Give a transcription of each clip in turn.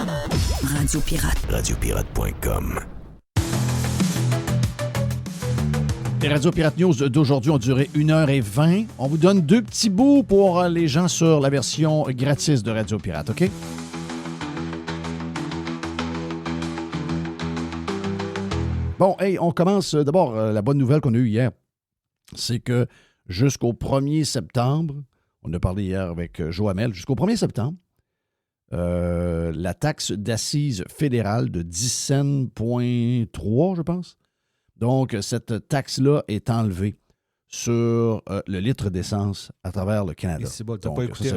Radio Pirate. Radiopirate.com. Les Radio Pirate News d'aujourd'hui ont duré 1h20. On vous donne 2 petits bouts pour les gens sur la version gratis de Radio Pirate, OK? Bon, hey, on commence d'abord. La bonne nouvelle qu'on a eue hier, c'est que jusqu'au 1er septembre, on a parlé hier avec Joe Hamel, jusqu'au 1er septembre, la taxe d'assises fédérale de 10,3 je pense. Donc, cette taxe-là est enlevée sur le litre d'essence à travers le Canada. C'est bon, t'as Donc, pas écouté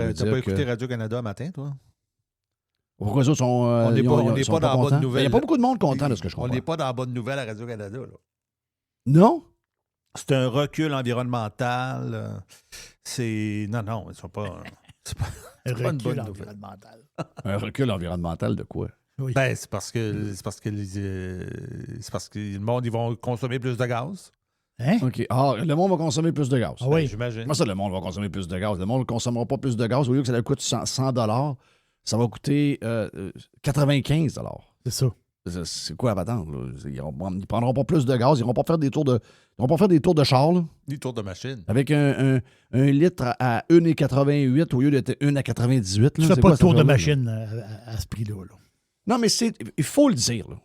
Radio-Canada matin, toi? Pourquoi eux autres sont... On n'est pas dans la bonne nouvelle. Il n'y a pas beaucoup de monde content de ce que je comprends. On n'est pas dans la bonne nouvelle à Radio-Canada. Là. Non? C'est un recul environnemental. C'est... Non, ils sont pas... C'est pas une bonne environnemental. Un recul environnemental de quoi? Oui. Ben, c'est parce que le monde, ils vont consommer plus de gaz. Hein? OK. Ah, le monde va consommer plus de gaz. Ah oui. J'imagine. Comment ça, le monde va consommer plus de gaz? Le monde ne consommera pas plus de gaz. Au lieu que ça coûte 100 $, ça va coûter 95 $. C'est ça. C'est quoi la patente? Là? Ils ne prendront pas plus de gaz. Ils ne vont pas faire des tours de char. Là, Ni tour de machine. avec un litre à 1,88 au lieu d'être 1,98. Là. Tu fais C'est pas quoi, de tour cette de affaire-là, machine à ce prix-là. Là. Non, mais il faut le dire. Là.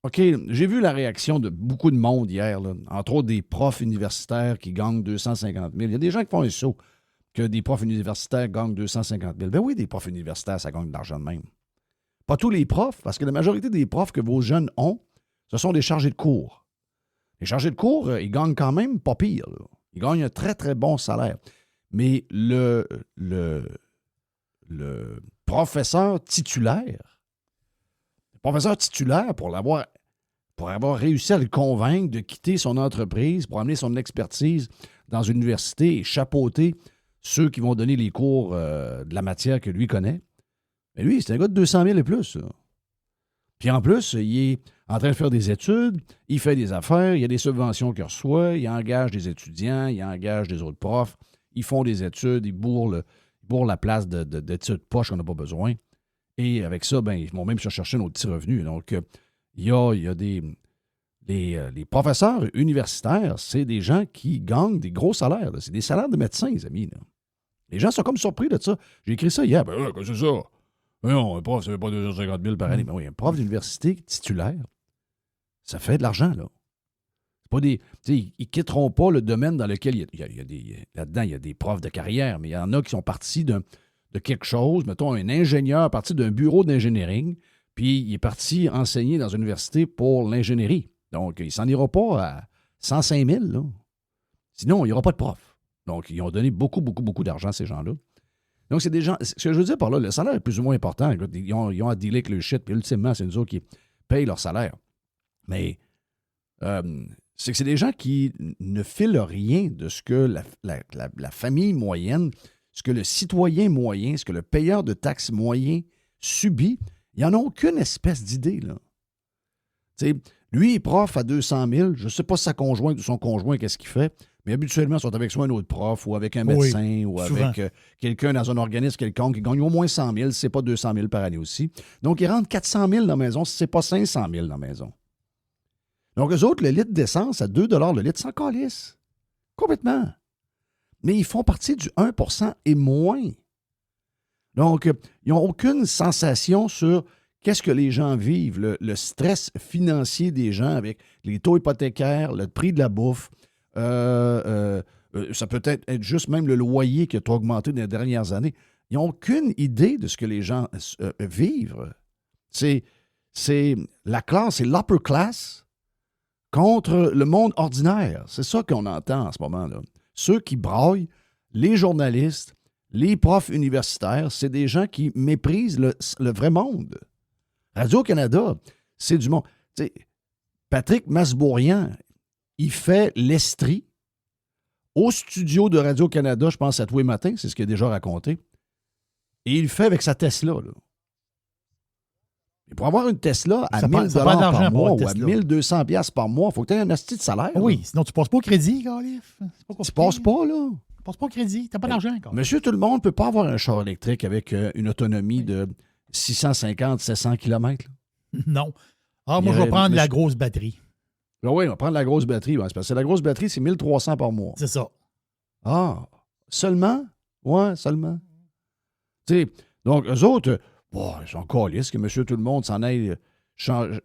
OK, j'ai vu la réaction de beaucoup de monde hier, là. Entre autres des profs universitaires qui gagnent 250 000. Il y a des gens qui font un saut que des profs universitaires gagnent 250 000. Ben oui, des profs universitaires, ça gagne de l'argent de même. Pas tous les profs, parce que la majorité des profs que vos jeunes ont, ce sont des chargés de cours. Les chargés de cours, ils gagnent quand même pas pire. Là. Ils gagnent un très, très bon salaire. Mais le professeur titulaire, pour avoir réussi à le convaincre de quitter son entreprise pour amener son expertise dans une université et chapeauter ceux qui vont donner les cours de la matière que lui connaît, mais lui, c'est un gars de 200 000 et plus. Là. Puis en plus, il est en train de faire des études, il fait des affaires, il y a des subventions qu'il reçoit, il engage des étudiants, il engage des autres profs, ils font des études, ils bourrent la place d'études poches qu'on n'a pas besoin. Et avec ça, ben, ils vont même se chercher un autre petit revenu. Donc, il y a les professeurs universitaires, c'est des gens qui gagnent des gros salaires. Là. C'est des salaires de médecins, les amis. Là. Les gens sont comme surpris de ça. J'ai écrit ça hier. Ben là, qu'est-ce que c'est ça? Mais non, un prof, ça fait pas 250 000 par année. Mais oui, un prof d'université titulaire, ça fait de l'argent, là. C'est pas des... Ils ne quitteront pas le domaine dans lequel là-dedans, il y a des profs de carrière, mais il y en a qui sont partis de quelque chose. Mettons, un ingénieur parti d'un bureau d'ingénierie, puis il est parti enseigner dans une université pour l'ingénierie. Donc, il s'en ira pas à 105 000, là. Sinon, il n'y aura pas de prof. Donc, ils ont donné beaucoup, beaucoup, beaucoup d'argent à ces gens-là. Donc, c'est des gens... Ce que je veux dire par là, le salaire est plus ou moins important. Ils ont à dealer avec le shit, puis ultimement, c'est nous autres qui payent leur salaire. Mais c'est que c'est des gens qui ne filent rien de ce que la famille moyenne, ce que le citoyen moyen, ce que le payeur de taxes moyen subit. Ils n'en ont aucune espèce d'idée, là. Tu sais, lui, il est prof à 200 000. Je ne sais pas si sa conjointe ou son conjoint, qu'est-ce qu'il fait. Mais habituellement, ils sont avec soit un autre prof ou avec un médecin ou souvent. avec quelqu'un dans un organisme quelconque qui gagne au moins 100 000, si ce n'est pas 200 000 par année aussi. Donc, ils rentrent 400 000 dans la maison si ce n'est pas 500 000 dans la maison. Donc, eux autres, le litre d'essence à 2 $ le litre, s'en calisse. Complètement. Mais ils font partie du 1 % et moins. Donc, ils n'ont aucune sensation sur qu'est-ce que les gens vivent, le stress financier des gens avec les taux hypothécaires, le prix de la bouffe. Ça peut être juste même le loyer qui a augmenté dans les dernières années. Ils n'ont aucune idée de ce que les gens vivent. C'est la classe, c'est l'upper class contre le monde ordinaire. C'est ça qu'on entend en ce moment-là. Ceux qui braillent, les journalistes, les profs universitaires, c'est des gens qui méprisent le vrai monde. Radio-Canada, c'est du monde. T'sais, Patrick Masbourian, il fait l'estrie au studio de Radio-Canada, je pense à tous les matins, c'est ce qu'il a déjà raconté. Et il le fait avec sa Tesla. Là. Et pour avoir une Tesla à 1 000 par mois ou à 1 200 $ par mois, il faut que tu aies un asti de salaire. Oui, là. sinon tu ne passes pas au crédit, Galif. Tu passes pas, là. Tu passes pas au crédit, tu n'as pas d'argent. Monsieur, tout le monde ne peut pas avoir un char électrique avec une autonomie de 650, 700 km. Non. Ah, moi, je vais prendre la grosse batterie. Oui, on va prendre la grosse batterie. Ouais, c'est parce que la grosse batterie, c'est 1300 par mois. C'est ça. Ah, seulement? Ouais, seulement. Tu sais, donc, eux autres, ils sont câlisses que monsieur tout le monde s'en aille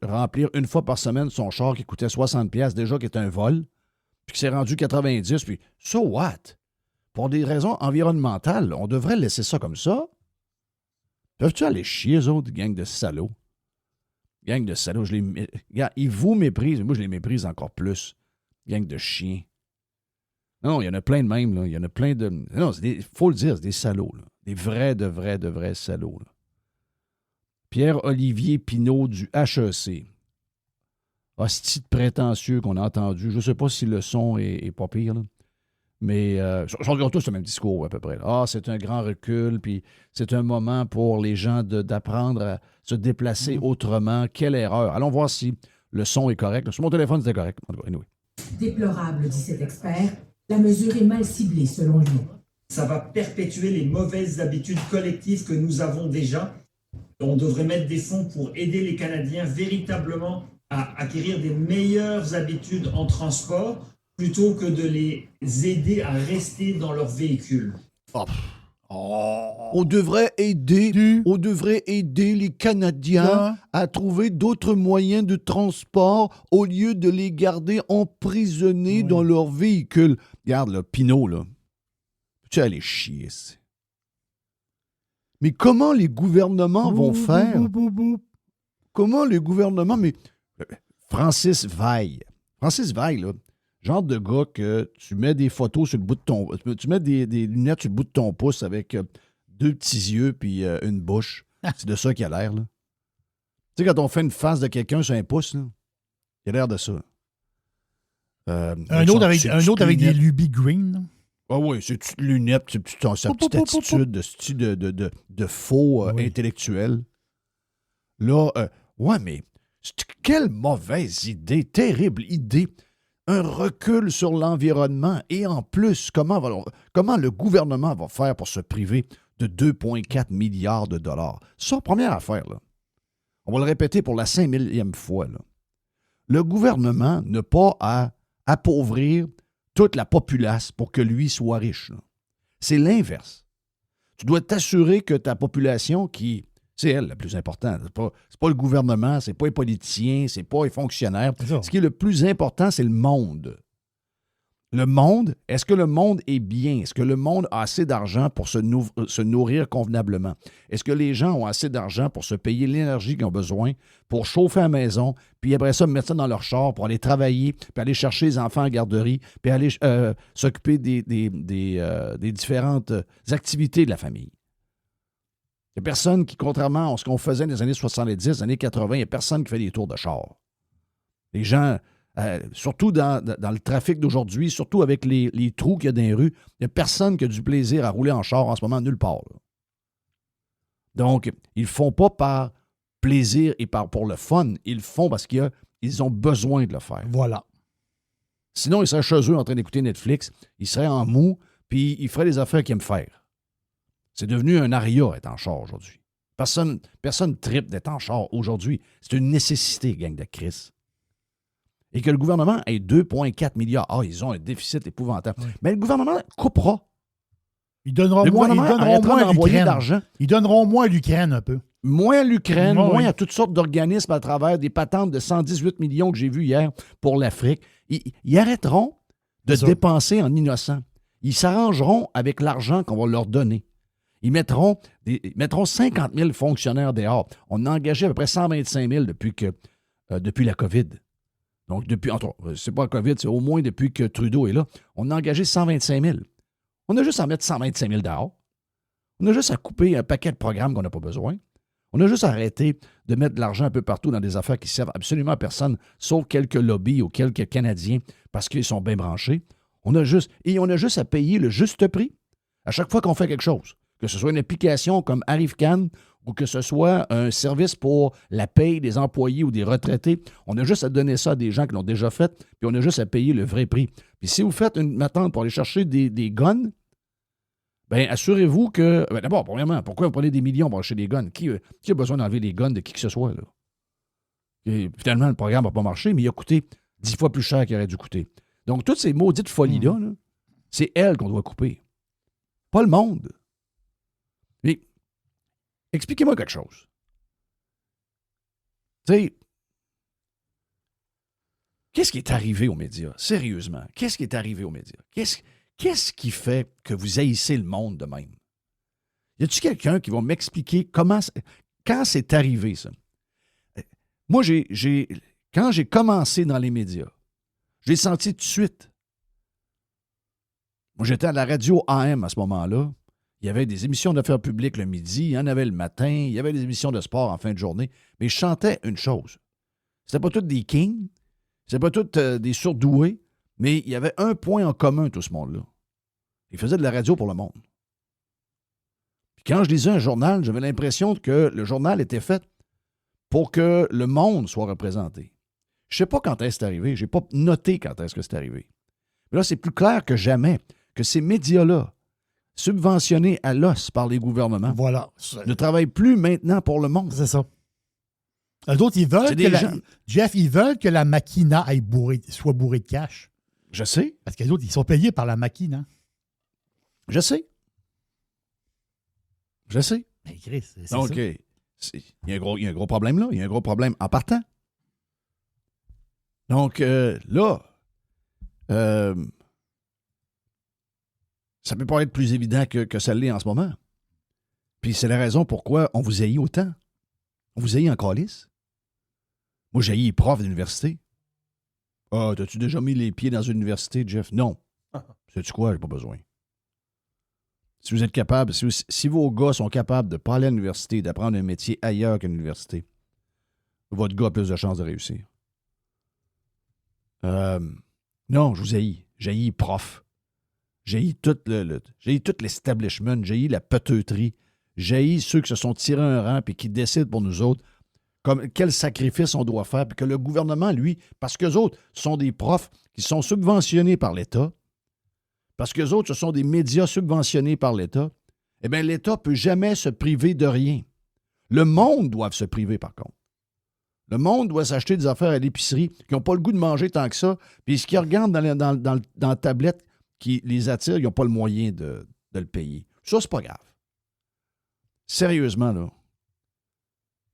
remplir une fois par semaine son char qui coûtait 60$, déjà qui est un vol, puis qui s'est rendu 90$, puis so what? Pour des raisons environnementales, on devrait laisser ça comme ça. Peuvent-tu aller chier, eux autres, gang de salauds? Gang de salauds, ils vous méprisent, mais moi, je les méprise encore plus. Gang de chiens. Non, il y en a plein de même, là. Il y en a plein de... Non, il faut le dire, c'est des salauds, là. Des vrais, de vrais salauds, là. Pierre-Olivier Pinault du HEC. Hostie de prétentieux qu'on a entendu. Je ne sais pas si le son est pas pire, là. Mais ils ont tous le même discours, à peu près. Ah, c'est un grand recul, puis c'est un moment pour les gens d'apprendre à se déplacer autrement. Quelle erreur. Allons voir si le son est correct. Sur mon téléphone, c'était correct. Anyway. Déplorable, dit cet expert. La mesure est mal ciblée, selon lui. Ça va perpétuer les mauvaises habitudes collectives que nous avons déjà. On devrait mettre des fonds pour aider les Canadiens véritablement à acquérir des meilleures habitudes en transport, plutôt que de les aider à rester dans leur véhicule. On devrait aider les Canadiens à trouver d'autres moyens de transport au lieu de les garder emprisonnés dans leur véhicule. Regarde, là, Pinault, là. Tu aller chier. Mais comment les gouvernements vont faire? Comment les gouvernements... Mais Francis Veil, là, genre de gars que tu mets des photos sur le bout de ton... Tu mets des lunettes sur le bout de ton pouce avec deux petits yeux puis une bouche. C'est de ça qu'il a l'air, là. Tu sais, quand on fait une face de quelqu'un sur un pouce, là, il a l'air de ça. Un autre avec des lubies green. Ah oui, ses petites lunettes, sa petite attitude de faux intellectuel. Là, mais quelle mauvaise idée, terrible idée. Un recul sur l'environnement. Et en plus, comment le gouvernement va faire pour se priver de 2,4 milliards de dollars? Ça, première affaire, là. On va le répéter pour la 5000e fois, là. Le gouvernement n'a pas à appauvrir toute la populace pour que lui soit riche, là. C'est l'inverse. Tu dois t'assurer que ta population, qui... C'est elle la plus importante. C'est pas le gouvernement, c'est pas les politiciens, c'est pas les fonctionnaires. Ce qui est le plus important, c'est le monde. Le monde, est-ce que le monde est bien? Est-ce que le monde a assez d'argent pour se nourrir convenablement? Est-ce que les gens ont assez d'argent pour se payer l'énergie qu'ils ont besoin, pour chauffer à la maison, puis après ça, mettre ça dans leur char pour aller travailler, puis aller chercher les enfants à la garderie, puis aller s'occuper des différentes activités de la famille? Il n'y a personne qui, contrairement à ce qu'on faisait dans les années 70, les années 80, il n'y a personne qui fait des tours de char. Les gens, surtout dans le trafic d'aujourd'hui, surtout avec les trous qu'il y a dans les rues, il n'y a personne qui a du plaisir à rouler en char en ce moment, nulle part, là. Donc, ils ne le font pas par plaisir et pour le fun. Ils le font parce qu'ils ont besoin de le faire. Voilà. Sinon, ils seraient chez eux en train d'écouter Netflix, ils seraient en mou, puis ils feraient les affaires qu'ils aiment faire. C'est devenu un aria être en char aujourd'hui. Personne tripe d'être en char aujourd'hui. C'est une nécessité, gang de Chris. Et que le gouvernement ait 2,4 milliards. Ah, ils ont un déficit épouvantable. Oui. Mais le gouvernement coupera. Ils donneront moins à l'Ukraine. Ils donneront moins à l'Ukraine un peu. Moins à l'Ukraine, moins à toutes sortes d'organismes à travers des patentes de 118 millions que j'ai vues hier pour l'Afrique. Ils arrêteront de dépenser en innocents. Ils s'arrangeront avec l'argent qu'on va leur donner. Ils mettront 50 000 fonctionnaires dehors. On a engagé à peu près 125 000 depuis la COVID. Donc, c'est pas la COVID, c'est au moins depuis que Trudeau est là. On a engagé 125 000. On a juste à mettre 125 000 dehors. On a juste à couper un paquet de programmes qu'on n'a pas besoin. On a juste à arrêter de mettre de l'argent un peu partout dans des affaires qui servent absolument à personne, sauf quelques lobbies ou quelques Canadiens parce qu'ils sont bien branchés. On a juste à payer le juste prix à chaque fois qu'on fait quelque chose. Que ce soit une application comme ArriveCan ou que ce soit un service pour la paye des employés ou des retraités, on a juste à donner ça à des gens qui l'ont déjà fait, puis on a juste à payer le vrai prix. Puis si vous faites une attente pour aller chercher des guns, bien, assurez-vous que... Ben, d'abord, premièrement, pourquoi vous prenez des millions pour acheter des guns? Qui a besoin d'enlever les guns de qui que ce soit, là? Et finalement, le programme n'a pas marché, mais il a coûté 10 fois plus cher qu'il aurait dû coûter. Donc, toutes ces maudites folies-là, là, c'est elles qu'on doit couper. Pas le monde. Mais, expliquez-moi quelque chose. Tu sais, qu'est-ce qui est arrivé aux médias? Sérieusement, qu'est-ce qui est arrivé aux médias? Qu'est-ce qui fait que vous haïssez le monde de même? Y a-t-il quelqu'un qui va m'expliquer quand c'est arrivé, ça? Moi, quand j'ai commencé dans les médias, je l'ai senti tout de suite. Moi, j'étais à la radio AM à ce moment-là. Il y avait des émissions d'affaires publiques le midi, il y en avait le matin, il y avait des émissions de sport en fin de journée. Mais je chantais une chose. C'était pas tous des kings, c'était pas tous des surdoués, mais il y avait un point en commun, tout ce monde-là. Ils faisaient de la radio pour le monde. Puis quand je lisais un journal, j'avais l'impression que le journal était fait pour que le monde soit représenté. Je ne sais pas quand est-ce que c'est arrivé. Je n'ai pas noté quand est-ce que c'est arrivé. Mais là, c'est plus clair que jamais que ces médias-là, subventionnés à l'os par les gouvernements, ne travaillent plus maintenant pour le monde. C'est ça. Eux autres, ils veulent Jeff, ils veulent que la machina soit bourrée de cash. Je sais. Parce que les autres, ils sont payés par la machina. Je sais. Mais Chris, c'est donc, ça. Il y a un gros problème là. Il y a un gros problème en partant. Donc, là, ça ne peut pas être plus évident que ça l'est en ce moment. Puis c'est la raison pourquoi on vous haït autant. On vous haït en calice. Moi, j'ai haï les profs d'université. Ah, t'as-tu déjà mis les pieds dans une université, Jeff? Non. Sais-tu quoi? J'ai pas besoin. Si vous êtes capable, si vos gars sont capables de pas aller à l'université, d'apprendre un métier ailleurs qu'à l'université, votre gars a plus de chances de réussir. Non, je vous haïs. J'ai haï les profs. J'ai haï tout l'establishment. J'ai haï la peteuterie. J'ai haï ceux qui se sont tirés un rang et qui décident pour nous autres quel sacrifice on doit faire. Puis que le gouvernement, lui, parce qu'eux autres sont des profs qui sont subventionnés par l'État, parce qu'eux autres, ce sont des médias subventionnés par l'État, eh bien, l'État ne peut jamais se priver de rien. Le monde doit se priver, par contre. Le monde doit s'acheter des affaires à l'épicerie qui n'ont pas le goût de manger tant que ça, puis ce qu'ils regardent dans la tablette qui les attire, ils n'ont pas le moyen de le payer. Ça, c'est pas grave. Sérieusement, là,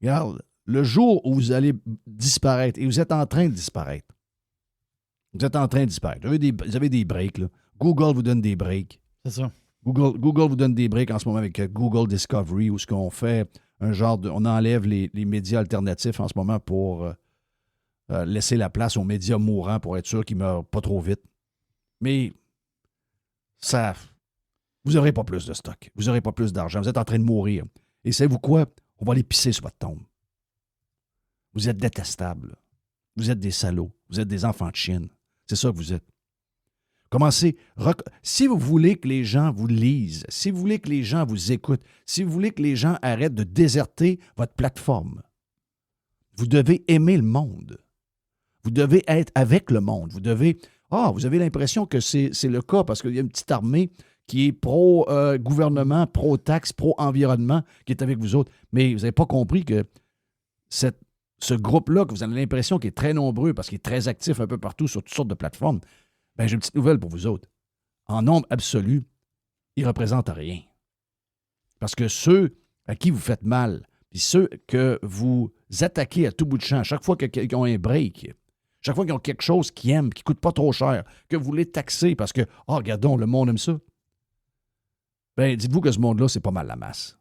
regarde, le jour où vous allez disparaître, et vous êtes en train de disparaître, vous avez des breaks, là. Google vous donne des breaks. C'est ça. Google vous donne des breaks en ce moment avec Google Discovery, où ce qu'on fait un genre de... On enlève les médias alternatifs en ce moment pour laisser la place aux médias mourants pour être sûr qu'ils ne meurent pas trop vite. Mais ça... Vous n'aurez pas plus de stock. Vous n'aurez pas plus d'argent. Vous êtes en train de mourir. Et savez-vous quoi? On va aller pisser sur votre tombe. Vous êtes détestables. Vous êtes des salauds. Vous êtes des enfants de chienne. C'est ça que vous êtes. Commencez. Si vous voulez que les gens vous lisent, si vous voulez que les gens vous écoutent, si vous voulez que les gens arrêtent de déserter votre plateforme, vous devez aimer le monde. Vous devez être avec le monde. Vous avez l'impression que c'est le cas parce qu'il y a une petite armée qui est pro-gouvernement, pro-taxe, pro-environnement qui est avec vous autres. Mais vous n'avez pas compris que ce groupe-là, que vous avez l'impression qu'il est très nombreux parce qu'il est très actif un peu partout sur toutes sortes de plateformes, bien, j'ai une petite nouvelle pour vous autres. En nombre absolu, ils ne représentent rien. Parce que ceux à qui vous faites mal, puis ceux que vous attaquez à tout bout de champ, chaque fois qu'ils ont un break, chaque fois qu'ils ont quelque chose qu'ils aiment, qui ne coûte pas trop cher, que vous les taxez parce que, regardons, le monde aime ça. Bien, dites-vous que ce monde-là, c'est pas mal la masse.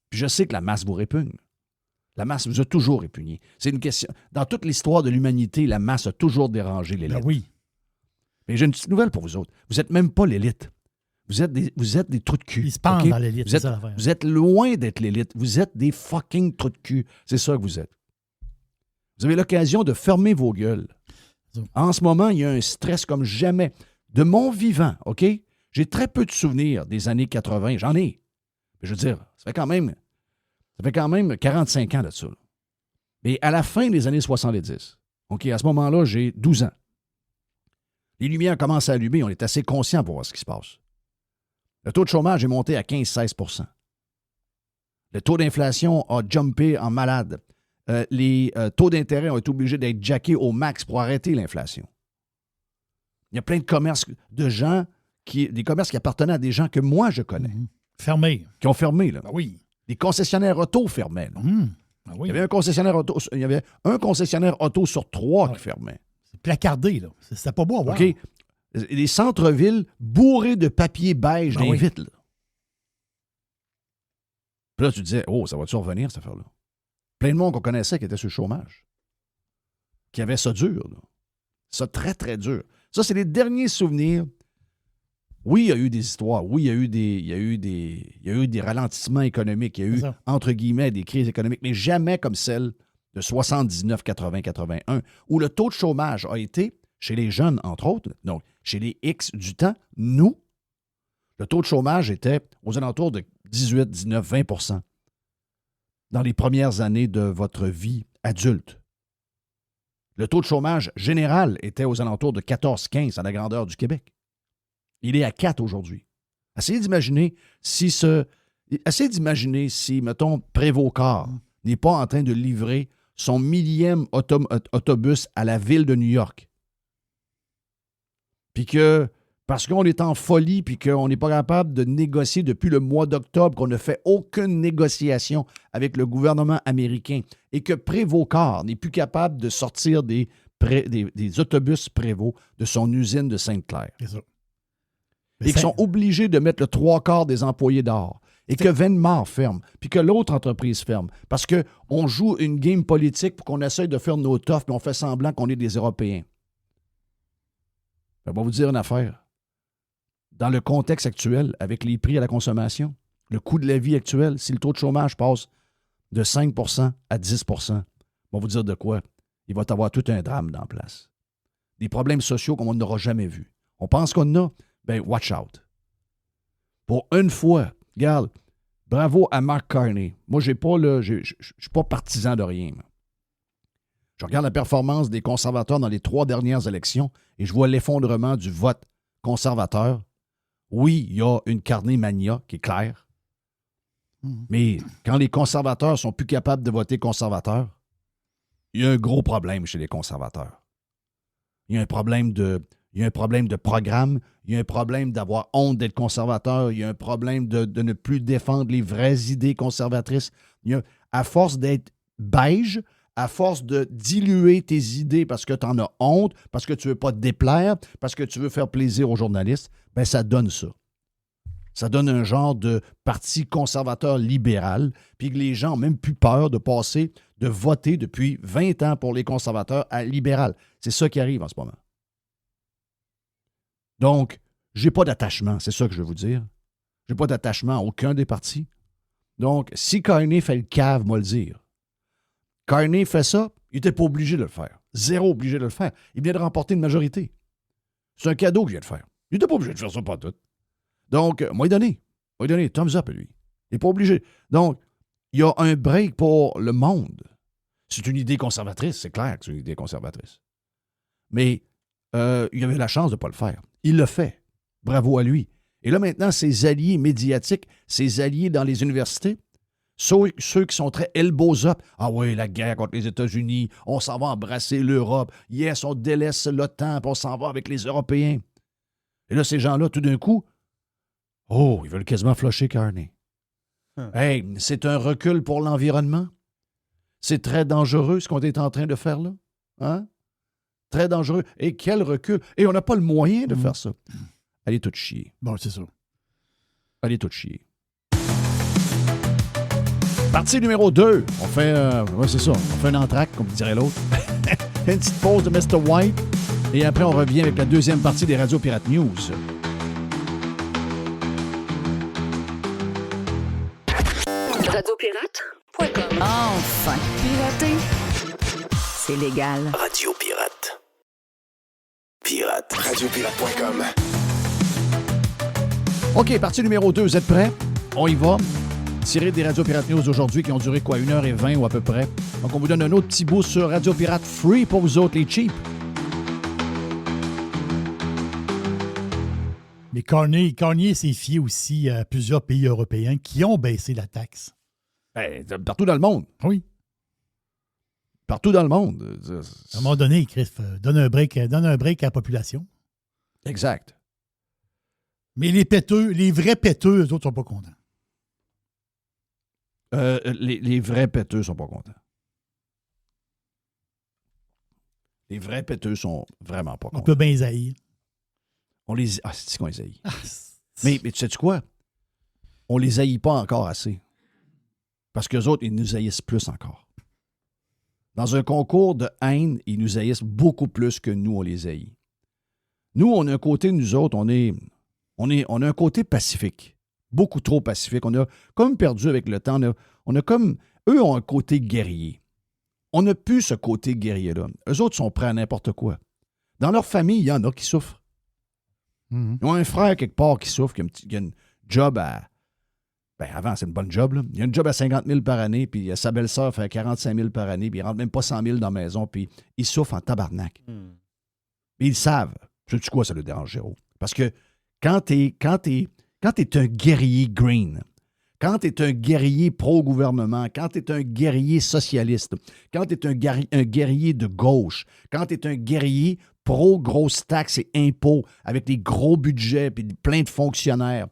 Puis je sais que la masse vous répugne. La masse vous a toujours répugné. C'est une question. Dans toute l'histoire de l'humanité, la masse a toujours dérangé l'élite. Ben oui. Mais j'ai une petite nouvelle pour vous autres. Vous n'êtes même pas l'élite. Vous êtes des trous de cul. Ils se pendent okay? dans l'élite, c'est ça l'affaire. Vous êtes loin d'être l'élite. Vous êtes des fucking trous de cul. C'est ça que vous êtes. Vous avez l'occasion de fermer vos gueules. En ce moment, il y a un stress comme jamais. De mon vivant, OK? J'ai très peu de souvenirs des années 80. J'en ai. Mais je veux dire, ça fait quand même 45 ans de ça. Mais à la fin des années 70, OK, à ce moment-là, j'ai 12 ans. Les lumières commencent à allumer, on est assez conscient pour voir ce qui se passe. Le taux de chômage est monté à 15-16 %. Le taux d'inflation a jumpé en malade. Les taux d'intérêt ont été obligés d'être jackés au max pour arrêter l'inflation. Il y a plein de commerces de gens, des commerces qui appartenaient à des gens que moi, je connais. Fermé. Qui ont fermé, là. Ben oui. Les concessionnaires auto fermaient, là. Ben oui. Il y avait un concessionnaire auto sur 3 qui fermait. C'est placardé, là. C'était pas beau à voir. OK? Les centres-villes bourrés de papier beige dans les vitres, là. Puis là, tu disais, oh, ça va-tu revenir, cette affaire-là? Plein de monde qu'on connaissait qui était sur le chômage. Qui avait ça dur, là. Ça très, très dur. Ça, c'est les derniers souvenirs. Oui, il y a eu des histoires. Oui, il y a eu des ralentissements économiques. Il y a eu, entre guillemets, des crises économiques, mais jamais comme celle de 79, 80, 81, où le taux de chômage a été, chez les jeunes, entre autres, donc chez les X du temps, nous, le taux de chômage était aux alentours de 18, 19, 20 % dans les premières années de votre vie adulte. Le taux de chômage général était aux alentours de 14-15 à la grandeur du Québec. Il est à 4 aujourd'hui. Essayez d'imaginer si, mettons, Prévost-Corps n'est pas en train de livrer son millième autobus à la ville de New York. Puis que, parce qu'on est en folie, puis qu'on n'est pas capable de négocier depuis le mois d'octobre, qu'on ne fait aucune négociation avec le gouvernement américain, et que Prévost-Corps n'est plus capable de sortir des autobus Prévost de son usine de Sainte-Claire. C'est ça. Et qu'ils sont obligés de mettre le 3/4 des employés dehors. Et que Venmar ferme, puis que l'autre entreprise ferme. Parce qu'on joue une game politique pour qu'on essaye de faire nos toughs, puis on fait semblant qu'on est des Européens. Je vais vous dire une affaire. Dans le contexte actuel, avec les prix à la consommation, le coût de la vie actuel, si le taux de chômage passe de 5 % à 10 %, je vais vous dire de quoi? Il va y avoir tout un drame dans la place. Des problèmes sociaux comme on n'aura jamais vus. On pense qu'on en a, bien, watch out. Pour une fois, regarde, bravo à Mark Carney. Moi, je ne suis pas partisan de rien. Je regarde la performance des conservateurs dans les 3 dernières élections et je vois l'effondrement du vote conservateur. Oui, il y a une carné mania qui est claire. Mais quand les conservateurs sont plus capables de voter conservateur, il y a un gros problème chez les conservateurs. Il y a un problème de programme, il y a un problème d'avoir honte d'être conservateur, il y a un problème de ne plus défendre les vraies idées conservatrices. À force d'être beige, à force de diluer tes idées parce que tu en as honte, parce que tu ne veux pas te déplaire, parce que tu veux faire plaisir aux journalistes, bien, ça donne ça. Ça donne un genre de parti conservateur libéral, puis que les gens ont même plus peur de passer, de voter depuis 20 ans pour les conservateurs à libéral. C'est ça qui arrive en ce moment. Donc, j'ai pas d'attachement, c'est ça que je veux vous dire. J'ai pas d'attachement à aucun des partis. Donc, si Carney fait le cave, moi le dire. Carney fait ça, il n'était pas obligé de le faire. Zéro obligé de le faire. Il vient de remporter une majorité. C'est un cadeau qu'il vient de faire. Il n'était pas obligé de faire ça pas tout. Donc, moi, il donné. Thumbs up à lui. Il n'est pas obligé. Donc, il y a un break pour le monde. C'est une idée conservatrice, c'est clair que c'est une idée conservatrice. Mais il avait la chance de ne pas le faire. Il le fait. Bravo à lui. Et là, maintenant, ses alliés médiatiques, ses alliés dans les universités, ceux qui sont très elbows up. Ah oui, la guerre contre les États-Unis, on s'en va embrasser l'Europe. Yes, on délaisse l'OTAN, puis on s'en va avec les Européens. Et là, ces gens-là, tout d'un coup, ils veulent quasiment flusher Carney. Hey, c'est un recul pour l'environnement. C'est très dangereux ce qu'on est en train de faire là. Hein? Très dangereux. Et quel recul. Et on n'a pas le moyen de faire ça. Allez tout chier. Bon, c'est ça. Allez tout chier. Partie numéro 2. On fait, c'est ça, on fait un entracte, comme dirait l'autre. Une petite pause de Mr. White. Et après, on revient avec la deuxième partie des Radio Pirate News. Radiopirate.com. Enfin, pirater, c'est légal. Radio Pirate. Radiopirate.com. OK, partie numéro 2. Vous êtes prêts? On y va. Tiré des Radio Pirate News d'aujourd'hui qui ont duré 1h20 ou à peu près. Donc, on vous donne un autre petit bout sur Radio Pirate Free pour vous autres, les cheap. Mais Puis Carnier s'est fié aussi à plusieurs pays européens qui ont baissé la taxe. Ben, partout dans le monde. Oui. Partout dans le monde. À un moment donné, Chris, donne un break à la population. Exact. Mais les péteux, les vrais péteux, eux autres, sont pas contents. Les vrais péteux sont pas contents. Les vrais péteux sont vraiment pas On contents. peut bien les haïr. On les... Ah, c'est qu'on les haït. Mais tu sais-tu quoi? On les haït pas encore assez. Parce qu'eux autres, ils nous haïssent plus encore. Dans un concours de haine, ils nous haïssent beaucoup plus que nous, on les haït. Nous, on a un côté, nous autres, on a un côté pacifique. Beaucoup trop pacifique. On a comme perdu avec le temps. On a comme... Eux ont un côté guerrier. On n'a plus ce côté guerrier-là. Eux autres sont prêts à n'importe quoi. Dans leur famille, il y en a qui souffrent. Mm-hmm. Ils ont un frère quelque part qui souffre, qui a une job à... Ben avant, c'est une bonne job, là. Il a une job à 50 000 par année, puis sa belle-sœur fait 45 000 par année, puis il rentre même pas 100 000 dans la maison, puis il souffre en tabarnak. Mais ils le savent. Sais-tu quoi, ça le dérange, Géraud? Parce que quand t'es un guerrier green, quand tu es un guerrier pro-gouvernement, quand tu es un guerrier socialiste, quand tu es un guerrier de gauche, quand tu es un guerrier pro-grosses taxes et impôts avec des gros budgets et plein de fonctionnaires,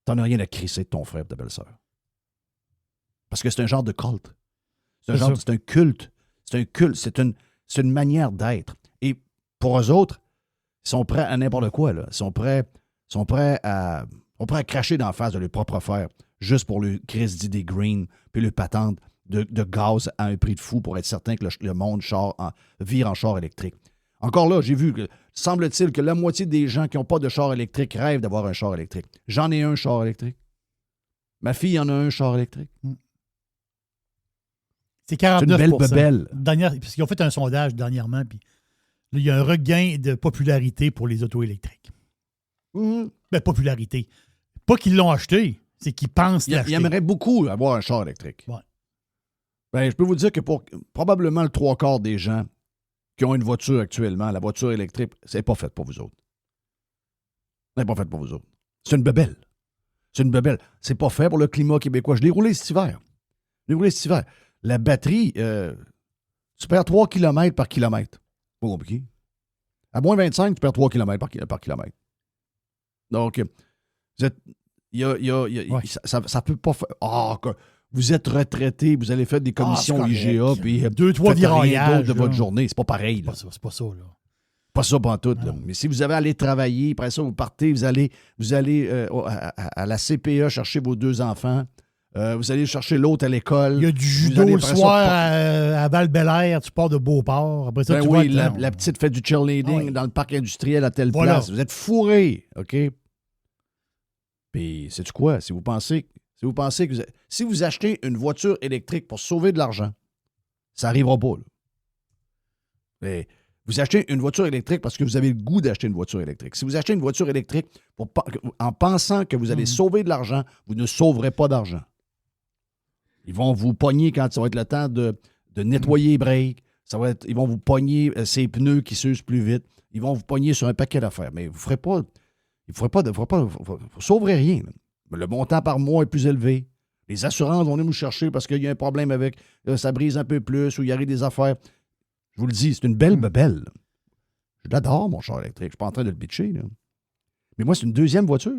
t'en as rien à crisser de ton frère et de ta belle-sœur. Parce que c'est un genre de culte. C'est un culte. C'est un culte. C'est une manière d'être. Et pour eux autres, ils sont prêts à n'importe quoi. Là. Ils sont prêts à cracher dans la face de leur propre frère juste pour le crise d'idées green puis le patente de gaz à un prix de fou pour être certain que le monde vire en char électrique. Encore là, j'ai vu que semble-t-il que la moitié des gens qui n'ont pas de char électrique rêvent d'avoir un char électrique. J'en ai un char électrique. Ma fille en a un char électrique. C'est 49%. C'est une belle bebelle. Parce qu'ils ont fait un sondage dernièrement, puis là, il y a un regain de popularité pour les autos électriques. Ben, popularité. Pas qu'ils l'ont acheté, c'est qu'ils pensent l'acheter. Ils aimeraient beaucoup avoir un char électrique. Ouais. Ben, je peux vous dire que pour probablement le 3/4 des gens qui ont une voiture actuellement, la voiture électrique, c'est pas fait pour vous autres. C'est pas fait pour vous autres. C'est une bebelle. C'est une bebelle. C'est pas fait pour le climat québécois. Je l'ai roulé cet hiver. La batterie, tu perds 3 km par kilomètre. Pas compliqué. À moins 25, tu perds 3 km par kilomètre. Donc, vous êtes... Ça peut pas faire... Vous êtes retraité, vous allez faire des commissions IGA, puis 2-3 viraillages de votre journée. C'est pas pareil. Là. C'est pas ça, là. Pas ça pantoute. Là. Mais si vous avez à aller travailler, après ça, vous partez, vous allez à la CPE chercher vos 2 enfants, vous allez chercher l'autre à l'école. Il y a du judo le soir à Val-Bélair, tu pars de Beauport. Après ça, la petite fait du cheerleading dans le parc industriel à telle place. Vous êtes fourrés, OK? Puis, sais-tu quoi? Si vous pensez que si vous achetez une voiture électrique pour sauver de l'argent, ça n'arrivera pas. Là. Mais vous achetez une voiture électrique parce que vous avez le goût d'acheter une voiture électrique. Si vous achetez une voiture électrique en pensant que vous allez sauver de l'argent, vous ne sauverez pas d'argent. Ils vont vous pogner quand ça va être le temps de nettoyer les breaks. Ils vont vous pogner ces pneus qui s'usent plus vite. Ils vont vous pogner sur un paquet d'affaires. Mais vous ne sauverez rien. Là. Le montant par mois est plus élevé. Les assurances vont venir vous chercher parce qu'il y a un problème avec ça brise un peu plus ou il y a des affaires. Je vous le dis, c'est une belle bebelle. Je l'adore, mon char électrique. Je ne suis pas en train de le bitcher. Là. Mais moi, c'est une deuxième voiture.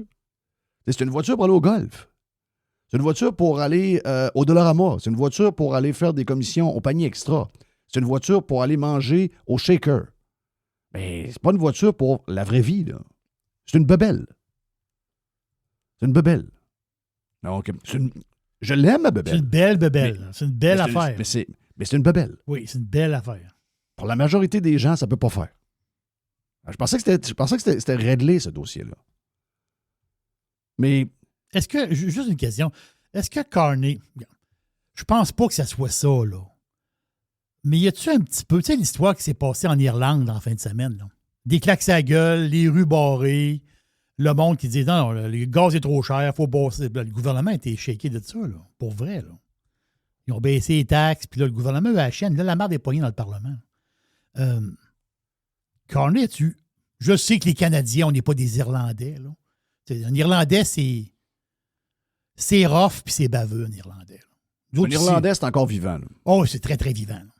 C'est une voiture pour aller au golf. C'est une voiture pour aller au Dollarama. C'est une voiture pour aller faire des commissions au panier extra. C'est une voiture pour aller manger au shaker. Mais c'est pas une voiture pour la vraie vie. Là. C'est une bebelle. C'est une bebelle. Donc, je l'aime, ma bebelle. C'est une belle bebelle. C'est une belle affaire. Mais c'est une bebelle. Oui, c'est une belle affaire. Pour la majorité des gens, ça ne peut pas faire. Je pensais que c'était réglé, ce dossier-là. Mais... Est-ce que, juste une question, est-ce que Carney, je pense pas que ça soit ça, là. Mais y a-tu un petit peu, tu sais, l'histoire qui s'est passée en Irlande en fin de semaine, là? Des claques à gueule, les rues barrées, le monde qui dit non, le gaz est trop cher, il faut bosser. Le gouvernement a été shaké de ça, là, pour vrai, là. Ils ont baissé les taxes, puis là, le gouvernement a la chaîne. Là, la merde est poignée dans le Parlement. Carney, as-tu Je sais que les Canadiens, on n'est pas des Irlandais. Là. Un Irlandais, c'est rough puis c'est baveux, un Irlandais. Un Irlandais, c'est encore vivant. Là. Oh, c'est très, très vivant. Là.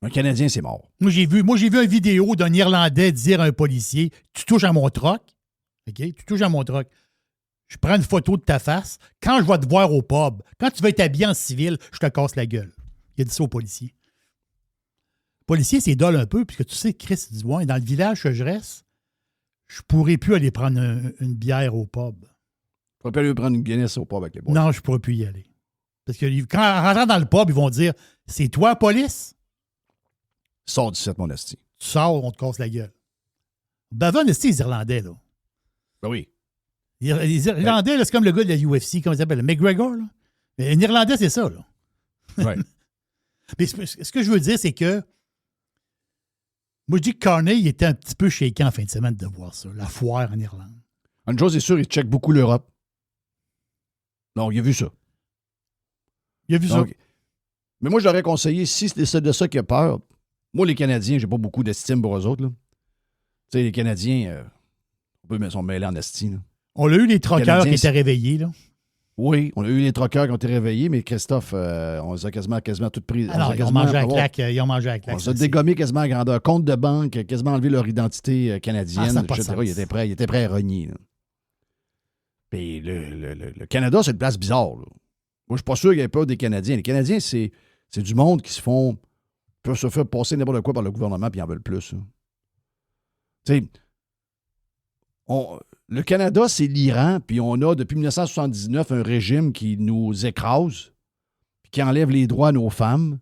Un Canadien, c'est mort. Moi, j'ai vu une vidéo d'un Irlandais dire à un policier, tu touches à mon troc, OK? Tu touches à mon troc. Je prends une photo de ta face. Quand je vais te voir au pub, quand tu vas être habillé en civil, je te casse la gueule. Il a dit ça au policier. Le policier s'édole un peu, puisque tu sais, Chris dit, ouais, dans le village que je reste, je pourrais plus aller prendre une bière au pub. Tu pourrais pas aller prendre une Guinness au pub avec les boys. Non, je pourrais plus y aller. Parce que quand en rentrant dans le pub, ils vont dire, c'est toi, police? Sors du set, mon esti. Tu sors, on te casse la gueule. Bavon, c'est les Irlandais, là. Ben oui. Les Irlandais, là, c'est comme le gars de la UFC, comment il s'appelle? McGregor, là. Mais un Irlandais, c'est ça, là. Ouais. Mais ce que je veux dire, c'est que moi, je dis que Carney, il était un petit peu shaké en fin de semaine de voir ça, la foire en Irlande. Une chose est sûre, il check beaucoup l'Europe. Donc, il a vu ça. Il a vu Donc, ça. mais moi, je l'aurais conseillé, si c'est de ça qu'il a peur, moi, les Canadiens, j'ai pas beaucoup d'estime pour eux autres. Là. Tu sais, les Canadiens, on peut sont mêlés en esti. Là. On a eu les troqueurs qui Canadiens, étaient réveillés, là. Oui, on a eu les troqueurs qui ont été réveillés, mais Christophe, on les a quasiment tout pris. Alors, ils ont mangé à claque. Ils ont mangé à claque. On s'est dégommé quasiment à grandeur. Compte de banque, quasiment enlevé leur identité canadienne. ça n'a pas de etc. sens. Il était prêt à rogner. Là. Puis le Canada, c'est une place bizarre. Là. Moi, je suis pas sûr qu'il y ait peur des Canadiens. Les Canadiens, c'est du monde qui peuvent se faire passer n'importe quoi par le gouvernement puis ils en veulent plus. Tu sais, le Canada, c'est l'Iran, puis on a depuis 1979 un régime qui nous écrase, puis qui enlève les droits à nos femmes,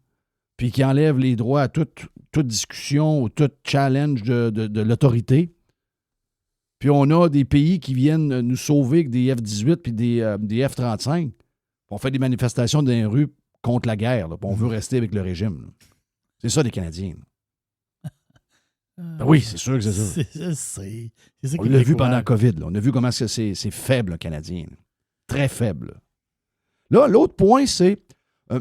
puis qui enlève les droits à toute discussion ou tout challenge de l'autorité. Puis on a des pays qui viennent nous sauver avec des F-18 puis des F-35. On fait des manifestations dans les rues contre la guerre, là, puis on veut rester avec le régime. Là. C'est ça, les Canadiens. Ben oui, c'est sûr que c'est ça. C'est ça On qui l'a est vu pendant découvert. la COVID. Là. On a vu comment c'est faible, le Canadien. Là. Très faible. Là, l'autre point, c'est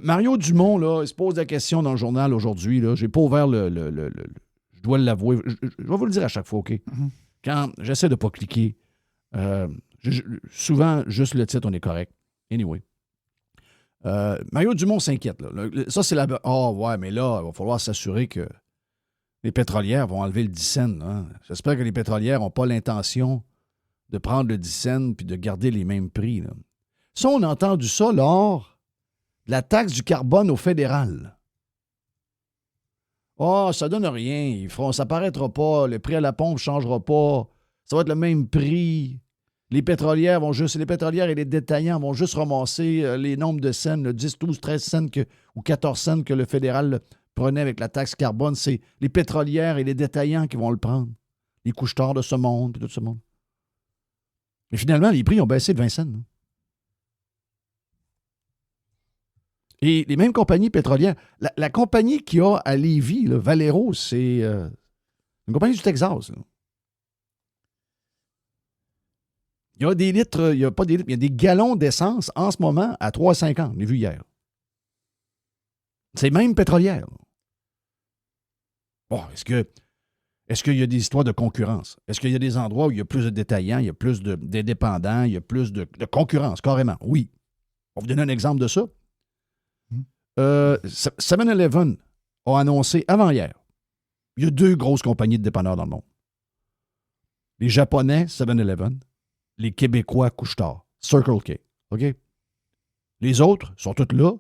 Mario Dumont, là, il se pose la question dans le journal aujourd'hui. Je n'ai pas ouvert je dois l'avouer. Je vais vous le dire à chaque fois, OK? Mm-hmm. Quand j'essaie de ne pas cliquer, souvent, juste le titre, on est correct. Anyway. Mario Dumont s'inquiète. Là. Ça, c'est la... ouais, mais là, il va falloir s'assurer que les pétrolières vont enlever le 10 cents. Hein? J'espère que les pétrolières n'ont pas l'intention de prendre le 10 cents puis de garder les mêmes prix. Là. Ça, on a entendu ça lors de la taxe du carbone au fédéral. Ça donne rien. Ça paraîtra pas. Le prix à la pompe ne changera pas. Ça va être le même prix. Les pétrolières et les détaillants vont juste ramasser les nombres de cents, le 10, 12, 13 cents ou 14 cents que le fédéral prenait avec la taxe carbone. C'est les pétrolières et les détaillants qui vont le prendre. Les couche-tard de ce monde et tout ce monde. Mais finalement, les prix ont baissé de 20 cents. Là. Et les mêmes compagnies pétrolières. La compagnie qu'il y a à Lévis, là, Valero, c'est une compagnie du Texas. Là. Il y a des litres, il y a des gallons d'essence en ce moment à 3,50. On l'a vu hier. C'est même pétrolière. Bon, est-ce qu'il y a des histoires de concurrence? Est-ce qu'il y a des endroits où il y a plus de détaillants, il y a plus d'indépendants, il y a plus de concurrence, carrément? Oui. On va vous donner un exemple de ça. 7-Eleven a annoncé avant-hier, il y a 2 grosses compagnies de dépanneurs dans le monde. Les Japonais, 7-Eleven, les Québécois, couche-tard, Circle K. OK? Les autres sont tous là,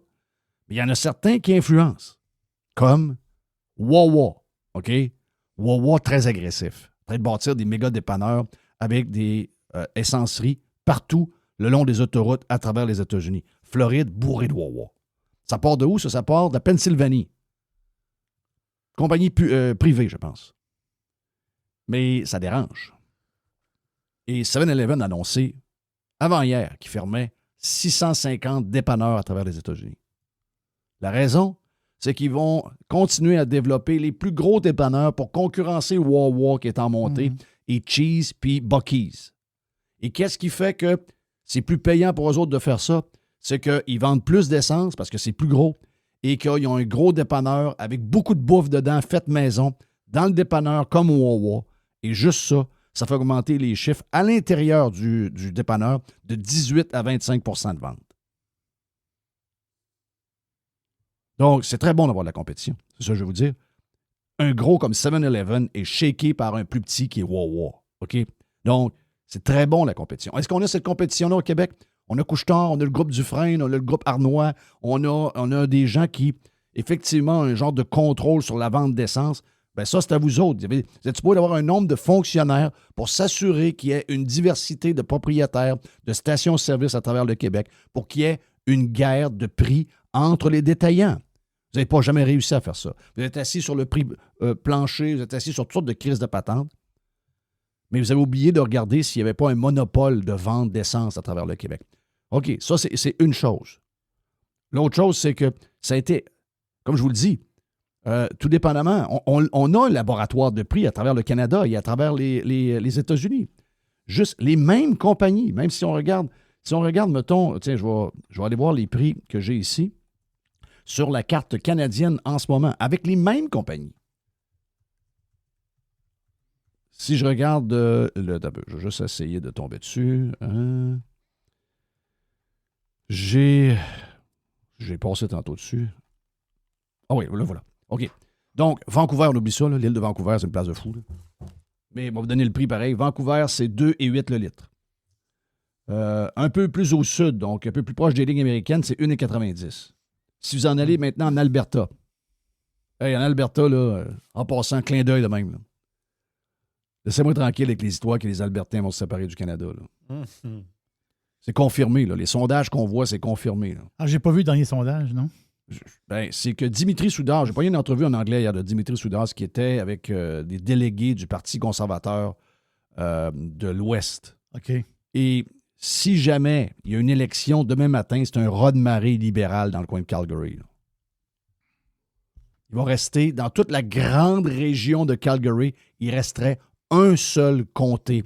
mais il y en a certains qui influencent, comme Wawa. OK? Wawa, très agressif. En train de bâtir des méga dépanneurs avec des essenceries partout le long des autoroutes à travers les États-Unis. Floride, bourrée de Wawa. Ça part de où, ça? Ça part de la Pennsylvanie. Compagnie privée, je pense. Mais ça dérange. Et 7-Eleven a annoncé avant-hier qu'il fermait 650 dépanneurs à travers les États-Unis. La raison, c'est qu'ils vont continuer à développer les plus gros dépanneurs pour concurrencer Wawa qui est en montée et Cheese puis Buc-ee's. Et qu'est-ce qui fait que c'est plus payant pour eux autres de faire ça? C'est qu'ils vendent plus d'essence parce que c'est plus gros et qu'ils ont un gros dépanneur avec beaucoup de bouffe dedans, faite maison, dans le dépanneur comme Wawa. Et juste ça, ça fait augmenter les chiffres à l'intérieur du dépanneur de 18 à 25 de vente. Donc, c'est très bon d'avoir de la compétition. C'est ça que je veux vous dire. Un gros comme 7-Eleven est shaké par un plus petit qui est Wawa. OK? Donc, c'est très bon, la compétition. Est-ce qu'on a cette compétition-là au Québec? On a Couche-Tard, on a le groupe Dufresne, on a le groupe Arnois, on a des gens qui, effectivement, ont un genre de contrôle sur la vente d'essence. Bien, ça, c'est à vous autres. Vous êtes supposé avoir un nombre de fonctionnaires pour s'assurer qu'il y ait une diversité de propriétaires de stations-service à travers le Québec pour qu'il y ait une guerre de prix entre les détaillants. Vous n'avez pas jamais réussi à faire ça. Vous êtes assis sur le prix plancher, vous êtes assis sur toutes sortes de crises de patentes, mais vous avez oublié de regarder s'il n'y avait pas un monopole de vente d'essence à travers le Québec. OK, ça, c'est une chose. L'autre chose, c'est que ça a été, comme je vous le dis, tout dépendamment, on a un laboratoire de prix à travers le Canada et à travers les États-Unis. Juste les mêmes compagnies, même si on regarde, mettons, tiens, je vais aller voir les prix que j'ai ici sur la carte canadienne en ce moment, avec les mêmes compagnies. Si je regarde je vais juste essayer de tomber dessus. J'ai passé tantôt dessus. Ah oui, voilà. OK. Donc, Vancouver, on oublie ça, là. L'île de Vancouver, c'est une place de fou, là. Mais on va vous donner le prix pareil. Vancouver, c'est 2,8 le litre. Un peu plus au sud, donc un peu plus proche des lignes américaines, c'est 1,90. Si vous en allez maintenant en Alberta, en Alberta, là, en passant, clin d'œil de même. Là. Laissez-moi tranquille avec les histoires que les Albertains vont se séparer du Canada. Là. Mm-hmm. C'est confirmé. Là. Les sondages qu'on voit, c'est confirmé. Là. Ah, j'ai pas vu le dernier sondage, non? C'est que Dimitri Soudard, j'ai pas eu une entrevue en anglais hier de Dimitri Soudard, qui était avec des délégués du Parti conservateur de l'Ouest. OK. Et si jamais il y a une élection demain matin, c'est un raz-de-marée libéral dans le coin de Calgary. Là. Il va rester, dans toute la grande région de Calgary, il resterait un seul comté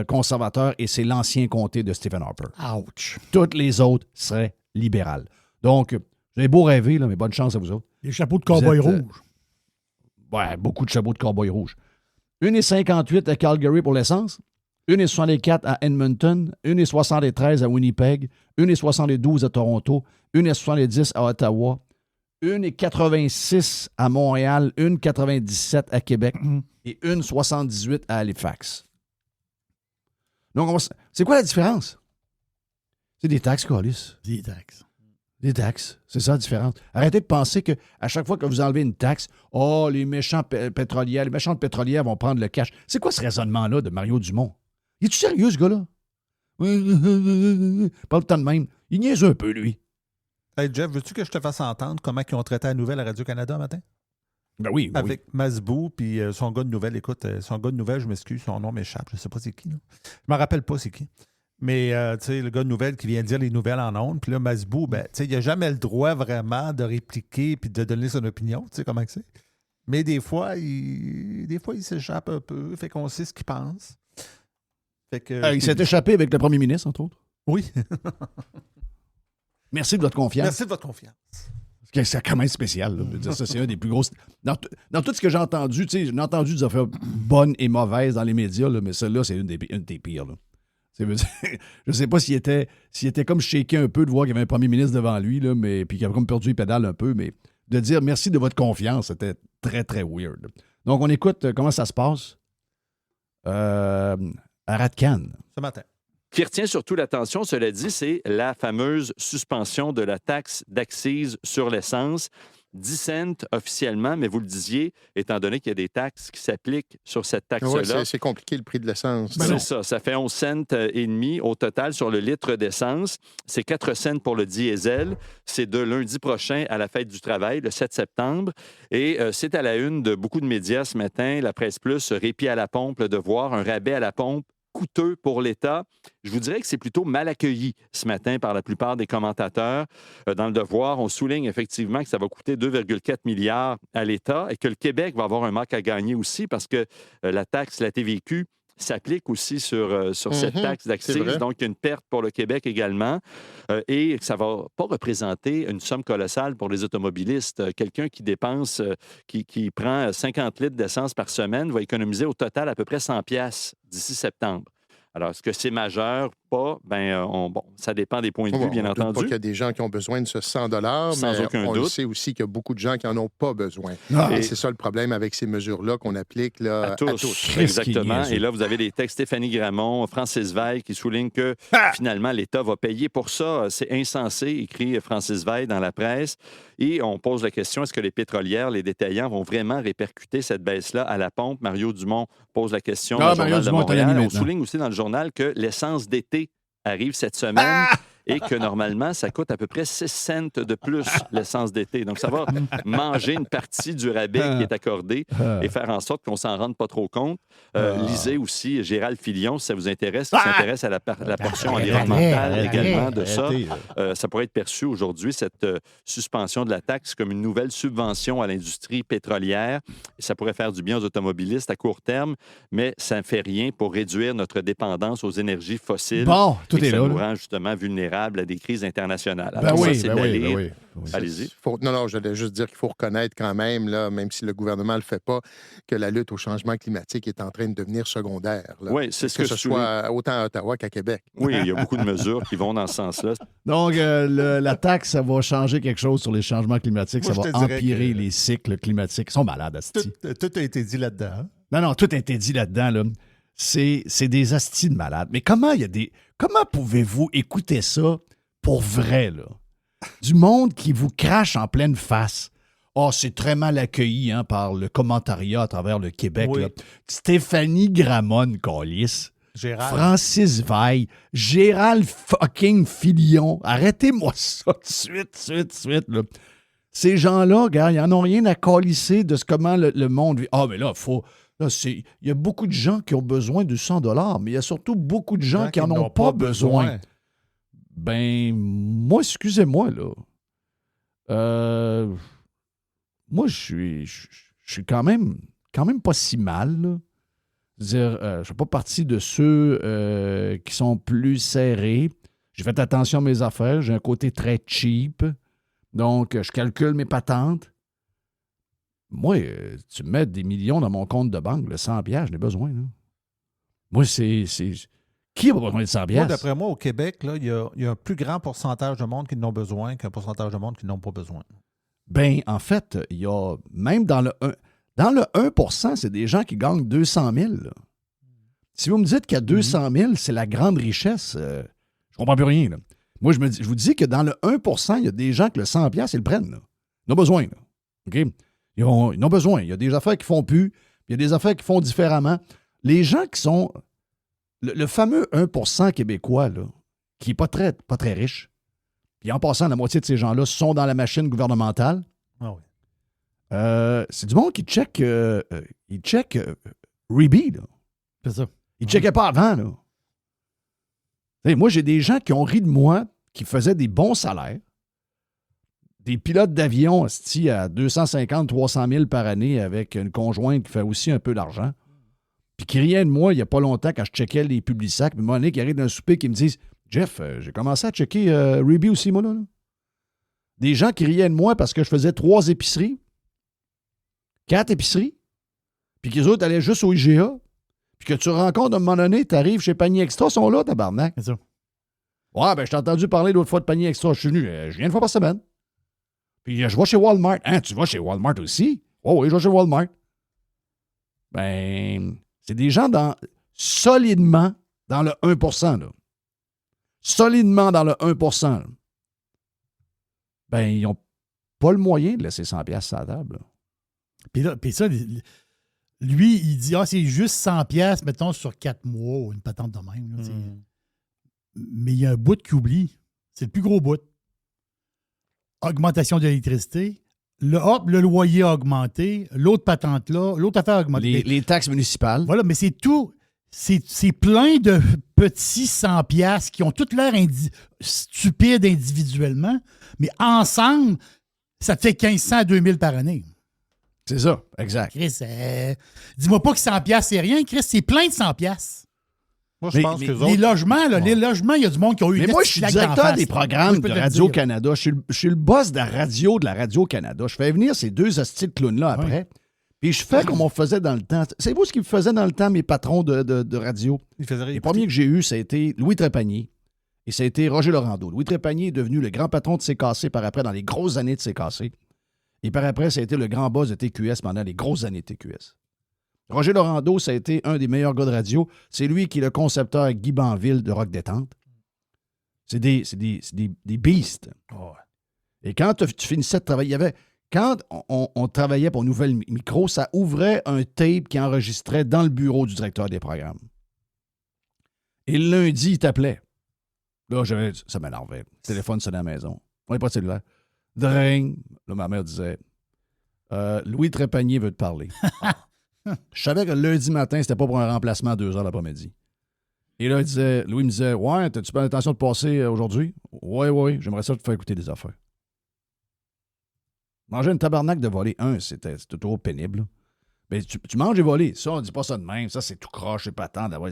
conservateur et c'est l'ancien comté de Stephen Harper. Ouch! Toutes les autres seraient libérales. Donc, vous avez beau rêver, là, mais bonne chance à vous autres. Les chapeaux de cow-boy rouges. Ouais, beaucoup de chapeaux de cow-boy rouges. 1,58 à Calgary pour l'essence. 1,64 à Edmonton, 1,73 à Winnipeg, 1,72 à Toronto, 1,70 à Ottawa, 1,86 à Montréal, 1,97 à Québec et 1,78 à Halifax. Donc, c'est quoi la différence? C'est des taxes, Callis. Des taxes. Des taxes, c'est ça la différence. Arrêtez de penser qu'à chaque fois que vous enlevez une taxe, les méchantes pétrolières vont prendre le cash. C'est quoi ce raisonnement-là de Mario Dumont? Il est-tu sérieux, ce gars-là? Pas le temps de même. Il niaise un peu, lui. Hey Jeff, veux-tu que je te fasse entendre comment ils ont traité la nouvelle à Radio-Canada un matin? Ben oui. Avec Masbou, puis son gars de nouvelle. Écoute, son gars de nouvelle, je m'excuse, son nom m'échappe. Je ne sais pas c'est qui. Là. Je me rappelle pas c'est qui. Mais, tu sais, le gars de nouvelle qui vient dire les nouvelles en ondes. Puis là, Masbou, ben, tu sais, il n'a jamais le droit vraiment de répliquer puis de donner son opinion. Tu sais comment c'est. Mais des fois, il s'échappe un peu. Fait qu'on sait ce qu'il pense. Fait que, il s'est échappé avec le premier ministre, entre autres. Oui. Merci de votre confiance. Merci de votre confiance. C'est quand même spécial. Là, de dire ça, c'est un des plus grosses. Dans tout ce que j'ai entendu, tu sais, j'ai entendu des affaires bonnes et mauvaises dans les médias, là, mais celle-là, c'est une des pires. Là. Je ne sais pas s'il était comme shaké un peu de voir qu'il y avait un premier ministre devant lui, là, mais puis qu'il avait comme perdu les pédales un peu, mais de dire merci de votre confiance, c'était très, très weird. Donc, on écoute comment ça se passe à Radcan. Ce matin. Qui retient surtout l'attention, cela dit, c'est la fameuse suspension de la taxe d'accise sur l'essence. 10 cents officiellement, mais vous le disiez, étant donné qu'il y a des taxes qui s'appliquent sur cette taxe-là. Oui, c'est compliqué le prix de l'essence. C'est ça. Ça fait 11 cents et demi au total sur le litre d'essence. C'est 4 cents pour le diesel. C'est de lundi prochain à la fête du travail, le 7 septembre. Et c'est à la une de beaucoup de médias ce matin. La Presse Plus, répit à la pompe, le Devoir, un rabais à la pompe coûteux pour l'État. Je vous dirais que c'est plutôt mal accueilli ce matin par la plupart des commentateurs. Dans le Devoir, on souligne effectivement que ça va coûter 2,4 milliards à l'État et que le Québec va avoir un manque à gagner aussi parce que la taxe, la TVQ, s'applique aussi sur cette taxe c'est d'accise. vrai. Donc, il y a une perte pour le Québec également. Et ça ne va pas représenter une somme colossale pour les automobilistes. Quelqu'un qui dépense, qui prend 50 litres d'essence par semaine va économiser au total à peu près 100 piastres d'ici septembre. Alors, est-ce que c'est majeur? Pas. Ça dépend des points de vue, bien on doute entendu. pas qu'il y a des gens qui ont besoin de ce 100 Sans mais aucun on doute. le sait aussi qu'il y a beaucoup de gens qui n'en ont pas besoin. Ah. Et c'est ça le problème avec ces mesures-là qu'on applique là, À tous. Christ, Exactement. qui est Et là, vous avez des textes Stéphanie Gramont, Francis Veil qui soulignent que finalement, l'État va payer pour ça. C'est insensé, écrit Francis Veil dans la presse. Et on pose la question, est-ce que les pétrolières, les détaillants vont vraiment répercuter cette baisse-là à la pompe? Mario Dumont pose la question dans le Mario Journal de Dumont est à la Montréal. On limite, souligne aussi dans le journal que l'essence d'été arrive cette semaine et que normalement, ça coûte à peu près 6 cents de plus l'essence d'été. Donc, ça va manger une partie du rabais qui est accordé et faire en sorte qu'on s'en rende pas trop compte. Lisez aussi Gérald Filion, si ça vous intéresse, qui s'intéresse à la portion environnementale également de ça. Ça pourrait être perçu aujourd'hui, cette suspension de la taxe, comme une nouvelle subvention à l'industrie pétrolière. Et ça pourrait faire du bien aux automobilistes à court terme, mais ça ne fait rien pour réduire notre dépendance aux énergies fossiles. Bon, tout et est ça là. nous rend justement vulnérables à des crises internationales. Ben Alors, oui, ça, c'est ben de la oui, ben lire. oui. Allez-y. Non, je voulais juste dire qu'il faut reconnaître quand même, là, même si le gouvernement ne le fait pas, que la lutte au changement climatique est en train de devenir secondaire. Là. Oui, c'est ce que que ce je souligne. soit autant à Ottawa qu'à Québec. Oui, il y a beaucoup de mesures qui vont dans ce sens-là. Donc, la taxe, ça va changer quelque chose sur les changements climatiques. Moi, ça je va te dirais empirer que- les cycles climatiques. Ils sont malades, asti. Tout a été dit là-dedans. Hein? Non, tout a été dit là-dedans. Là. C'est des astis de malades. Mais comment pouvez-vous écouter ça pour vrai, là? Du monde qui vous crache en pleine face. Oh, c'est très mal accueilli par le commentariat à travers le Québec. Oui. Là. Stéphanie Gramont, câlisse. Gérald. Francis Veil, Gérald fucking Filion. Arrêtez-moi ça de suite. Là. Ces gens-là, gars, ils n'en ont rien à calisser de comment le monde vit. Ah, mais là, il y a beaucoup de gens qui ont besoin de 100 $, mais il y a surtout beaucoup de gens qui n'en ont pas besoin. Ben, moi, excusez-moi, là. Moi, je suis quand même pas si mal, là. Dire, je ne fais pas partie de ceux qui sont plus serrés. J'ai fait attention à mes affaires. J'ai un côté très cheap. Donc, je calcule mes patentes. Moi, tu me mets des millions dans mon compte de banque, le 100 $, je n'ai besoin. Là. Moi, c'est... Qui a besoin de 100 $? Moi, d'après moi, au Québec, là, il y a un plus grand pourcentage de monde qui en ont besoin qu'un pourcentage de monde qui n'en ont pas besoin. Ben, en fait, il y a même dans le 1%, c'est des gens qui gagnent 200 000. Là. Si vous me dites qu'à 200 000, c'est la grande richesse, je comprends plus rien. Là. Moi, je vous dis que dans le 1%, il y a des gens que le 100 $, ils le prennent. Là. Ils en ont besoin. Là. OK? Ils en ont besoin. Il y a des affaires qui font plus, il y a des affaires qui font différemment. Les gens qui sont... Le fameux 1% québécois, là, qui n'est pas très riche, puis en passant, la moitié de ces gens-là sont dans la machine gouvernementale. Ah oui. C'est du monde qui check Reebee, là. C'est ça. Ils ne checkaient pas avant, là. T'sais, moi, j'ai des gens qui ont ri de moi, qui faisaient des bons salaires, des pilotes d'avion asti, à 250, 300 000 par année avec une conjointe qui fait aussi un peu d'argent, puis qui riaient de moi il n'y a pas longtemps quand je checkais les Publisac, puis mon qui arrive d'un souper qui me disent « Jeff, j'ai commencé à checker Reebee aussi, moi, là. » Des gens qui riaient de moi parce que je faisais 3 épiceries, 4 épiceries, puis que les autres allaient juste au IGA, puis que tu rencontres à un moment donné, tu arrives chez Panier Extra, ils sont là, tabarnak. C'est ça. Ouais, ben je t'ai entendu parler l'autre fois de Panier Extra. Je suis venu, je viens une fois par semaine. Puis je vais chez Walmart. Hein, tu vas chez Walmart aussi? Oh oui, je vais chez Walmart. Ben, c'est des gens solidement dans le 1%, là. Solidement dans le 1%. Là. Ben, ils n'ont pas le moyen de laisser 100 $ sur la table. Là. Puis ça, lui, il dit, c'est juste 100 $, mettons, sur 4 mois, ou une patente de même. Là, mais il y a un bout qui oublie. C'est le plus gros bout. Augmentation de l'électricité. Le loyer a augmenté. L'autre patente là. L'autre affaire a augmenté. Les taxes municipales. Voilà, mais c'est tout. C'est plein de petits 100 $ qui ont toute l'air stupides individuellement, mais ensemble, ça te fait 1500 à 2000 par année. C'est ça, exact. Chris, dis-moi pas que 100 piastres, c'est rien. Chris, c'est plein de 100 piastres. Moi, je pense que Les logements, il y a du monde qui a eu... Mais moi, je suis directeur des programmes de Radio-Canada. Je suis le boss de la Radio-Canada. Je fais venir ces deux hosties de clowns-là après. Puis je fais comme on faisait dans le temps. C'est vous ce qu'ils faisaient dans le temps, mes patrons de radio? Les premiers que j'ai eus, ça a été Louis Trépanier et ça a été Roger Laurando. Louis Trépanier est devenu le grand patron de CKC par après dans les grosses années de CKC. Et par après, ça a été le grand boss de TQS pendant les grosses années de TQS. Roger Laurando, ça a été un des meilleurs gars de radio. C'est lui qui est le concepteur Guy Banville de Rock Détente. C'est des beasts. Oh. Et quand tu finissais de travailler, quand on travaillait pour Nouvelle Micro, ça ouvrait un tape qui enregistrait dans le bureau du directeur des programmes. Et le lundi, il t'appelait. Là, ça m'énervait. Le téléphone sonnait à la maison. On n'est pas de cellulaire. Dring. Là, ma mère disait Louis Trépanier veut te parler. Je savais que le lundi matin, c'était pas pour un remplacement à 2h l'après-midi. Et là, Louis me disait Ouais, t'as-tu pas l'intention de passer aujourd'hui? Oui, j'aimerais ça te faire écouter des affaires. Manger une tabarnak de voler, c'était trop pénible. Mais tu manges et voler. Ça, on dit pas ça de même. Ça, c'est tout croche, c'est pas tant d'avoir.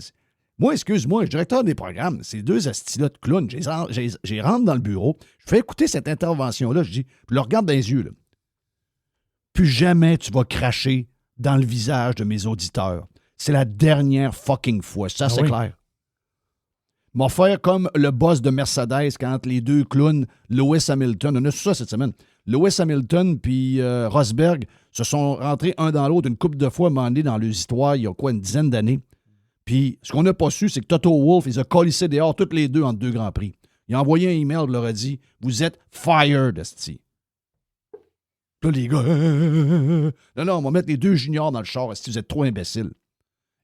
Moi, excuse-moi, je suis directeur des programmes. Ces deux astis-là de clowns, j'y rentre dans le bureau, je fais écouter cette intervention-là, je le regarde dans les yeux. Là. Plus jamais tu vas cracher dans le visage de mes auditeurs. C'est la dernière fucking fois. Ça, c'est clair. M'en faire comme le boss de Mercedes quand les deux clowns, Lewis Hamilton, on a su ça cette semaine, Lewis Hamilton puis Rosberg se sont rentrés un dans l'autre une couple de fois, mandés dans leur histoire il y a une dizaine d'années. Puis ce qu'on n'a pas su, c'est que Toto Wolff, ils ont collissé dehors toutes les deux entre deux Grands Prix. Il a envoyé un email, il leur a dit « Vous êtes fired, esti. » Là, les gars, non, on va mettre les deux juniors dans le char, esti, vous êtes trop imbéciles.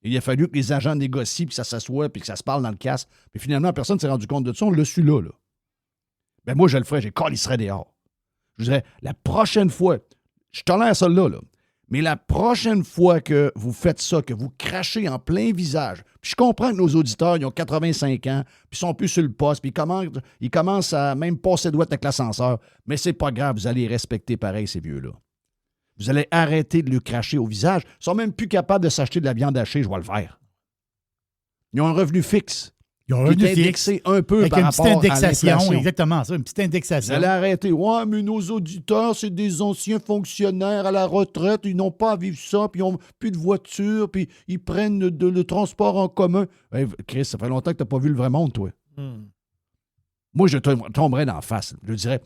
Et il a fallu que les agents négocient, puis ça s'assoie, puis que ça se parle dans le casque. Puis finalement, personne ne s'est rendu compte de ça, on l'a su là. Ben moi, je le ferais, j'ai collisserais dehors. Je dirais, la prochaine fois, je tolère ça là, mais la prochaine fois que vous faites ça, que vous crachez en plein visage, puis je comprends que nos auditeurs, ils ont 85 ans, puis ils sont plus sur le poste, puis ils commencent à même passer de douette avec l'ascenseur, mais c'est pas grave, vous allez respecter pareil ces vieux-là. Vous allez arrêter de le cracher au visage. Ils sont même plus capables de s'acheter de la viande hachée, je vais le faire. Ils ont un revenu fixe. Ils ont un revenu indexé un peu avec par une rapport petite à indexation, l'inflation. exactement ça, une petite indexation. Vous allez arrêter. Ouais, mais nos auditeurs, c'est des anciens fonctionnaires à la retraite, ils n'ont pas à vivre ça, puis ils n'ont plus de voiture, puis ils prennent le transport en commun. Hey, Chris, ça fait longtemps que tu n'as pas vu le vrai monde, toi. Moi, je tomberais d'en face. Je dirais,